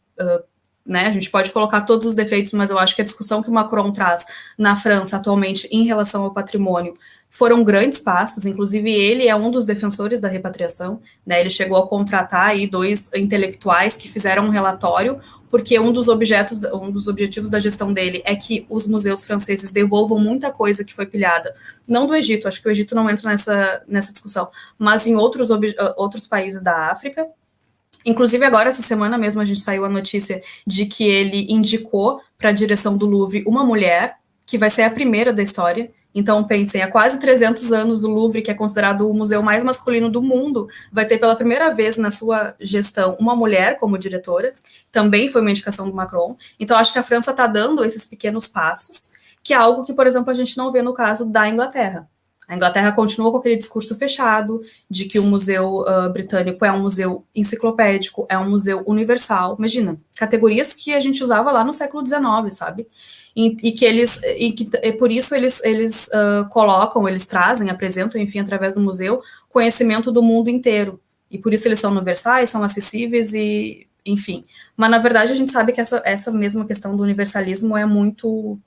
né, a gente pode colocar todos os defeitos, mas eu acho que a discussão que o Macron traz na França atualmente em relação ao patrimônio foram grandes passos, inclusive ele é um dos defensores da repatriação, né, ele chegou a contratar aí 2 intelectuais que fizeram um relatório, porque um dos objetivos da gestão dele é que os museus franceses devolvam muita coisa que foi pilhada, não do Egito, acho que o Egito não entra nessa discussão, mas em outros países da África. Inclusive, agora, essa semana mesmo, a gente saiu a notícia de que ele indicou para a direção do Louvre uma mulher, que vai ser a primeira da história. Então, pensem, há quase 300 anos, o Louvre, que é considerado o museu mais masculino do mundo, vai ter pela primeira vez na sua gestão uma mulher como diretora. Também foi uma indicação do Macron. Então, acho que a França está dando esses pequenos passos, que é algo que, por exemplo, a gente não vê no caso da Inglaterra. A Inglaterra continua com aquele discurso fechado de que o museu britânico é um museu enciclopédico, é um museu universal. Imagina, categorias que a gente usava lá no século XIX, sabe? E que por isso eles colocam, eles trazem, apresentam, enfim, através do museu, conhecimento do mundo inteiro. E por isso eles são universais, são acessíveis e, enfim. Mas, na verdade, a gente sabe que essa mesma questão do universalismo é muito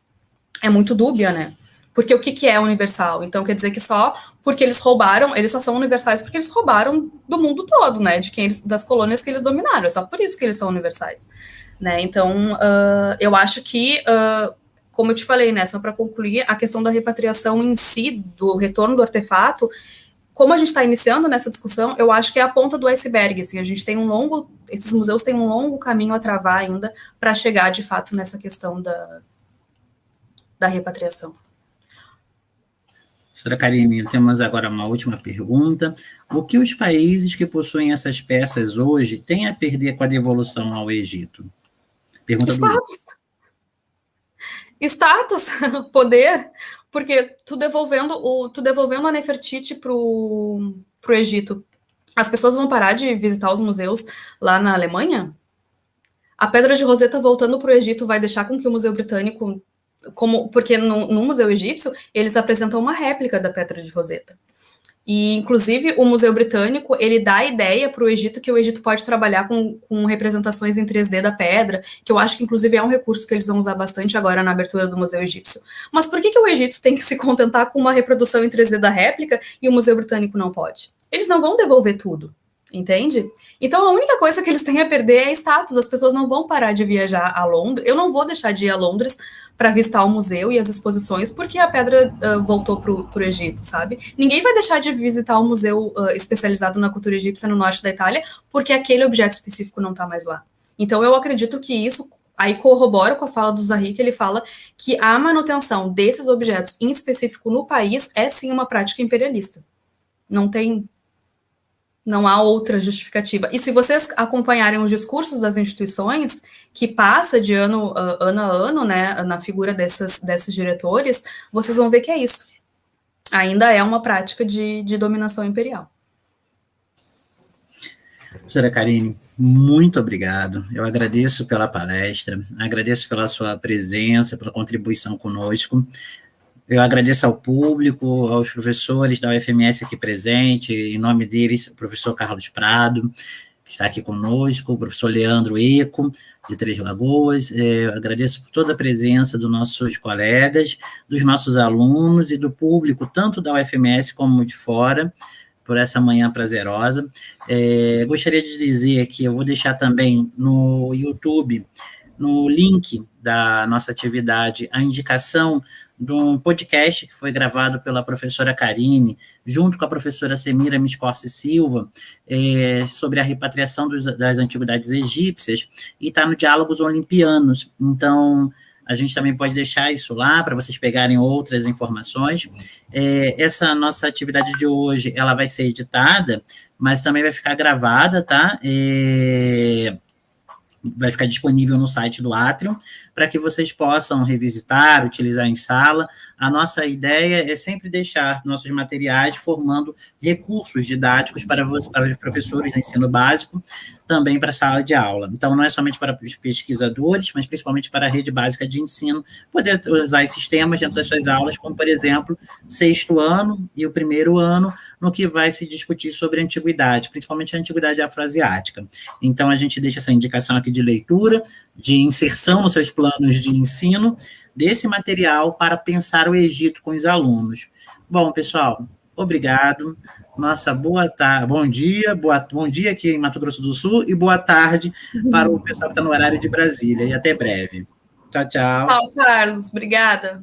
dúbia, né? Porque o que é universal? Então, quer dizer que só porque eles roubaram, eles só são universais porque eles roubaram do mundo todo, né? Das colônias que eles dominaram. É só por isso que eles são universais, né? Então, eu acho que, como eu te falei, né? Só para concluir, a questão da repatriação em si, do retorno do artefato, como a gente está iniciando nessa discussão, eu acho que é a ponta do iceberg. Assim, a gente tem esses museus têm um longo caminho a travar ainda para chegar, de fato, nessa questão da repatriação. Professora Karine, temos agora uma última pergunta. O que os países que possuem essas peças hoje têm a perder com a devolução ao Egito? Pergunta do Lucas. Status, poder, porque tu devolvendo a Nefertiti pro Egito, as pessoas vão parar de visitar os museus lá na Alemanha? A Pedra de Roseta voltando pro Egito vai deixar com que o Museu Britânico, porque no Museu Egípcio, eles apresentam uma réplica da Pedra de Roseta. E, inclusive, o Museu Britânico, ele dá a ideia para o Egito que o Egito pode trabalhar com representações em 3D da pedra, que eu acho que, inclusive, é um recurso que eles vão usar bastante agora na abertura do Museu Egípcio. Mas por que o Egito tem que se contentar com uma reprodução em 3D da réplica e o Museu Britânico não pode? Eles não vão devolver tudo, entende? Então, a única coisa que eles têm a perder é status. As pessoas não vão parar de viajar a Londres. Eu não vou deixar de ir a Londres para visitar o museu e as exposições, porque a pedra voltou para o Egito, sabe? Ninguém vai deixar de visitar um museu especializado na cultura egípcia no norte da Itália, porque aquele objeto específico não está mais lá. Então, eu acredito que isso aí corrobora com a fala do Zahi, que ele fala que a manutenção desses objetos, em específico no país, é sim uma prática imperialista. Não há outra justificativa. E se vocês acompanharem os discursos das instituições, que passa de ano a ano, né, na figura desses diretores, vocês vão ver que é isso. Ainda é uma prática de dominação imperial. Professora Karine, muito obrigado. Eu agradeço pela palestra, agradeço pela sua presença, pela contribuição conosco. Eu agradeço ao público, aos professores da UFMS aqui presente, em nome deles, o professor Carlos Prado, que está aqui conosco, o professor Leandro Eco, de Três Lagoas. Agradeço por toda a presença dos nossos colegas, dos nossos alunos e do público, tanto da UFMS como de fora, por essa manhã prazerosa. Gostaria de dizer que eu vou deixar também no YouTube, no link da nossa atividade, a indicação de um podcast que foi gravado pela professora Karine, junto com a professora Semira Miscorce Silva, sobre a repatriação das antiguidades egípcias, e está no Diálogos Olimpianos. Então, a gente também pode deixar isso lá, para vocês pegarem outras informações. Essa nossa atividade de hoje, ela vai ser editada, mas também vai ficar gravada, tá? vai ficar disponível no site do Atrium, para que vocês possam revisitar, utilizar em sala. A nossa ideia é sempre deixar nossos materiais formando recursos didáticos para os professores de ensino básico, também para a sala de aula. Então, não é somente para os pesquisadores, mas principalmente para a rede básica de ensino, poder usar esses temas dentro das suas aulas, como, por exemplo, sexto ano e o primeiro ano, no que vai se discutir sobre a antiguidade, principalmente a antiguidade afroasiática. Então, a gente deixa essa indicação aqui de leitura, de inserção nos seus planos de ensino, desse material para pensar o Egito com os alunos. Bom, pessoal, obrigado. Nossa, boa tarde, bom dia aqui em Mato Grosso do Sul e boa tarde para o pessoal que está no horário de Brasília. E até breve. Tchau, tchau. Tchau, Carlos. Obrigada.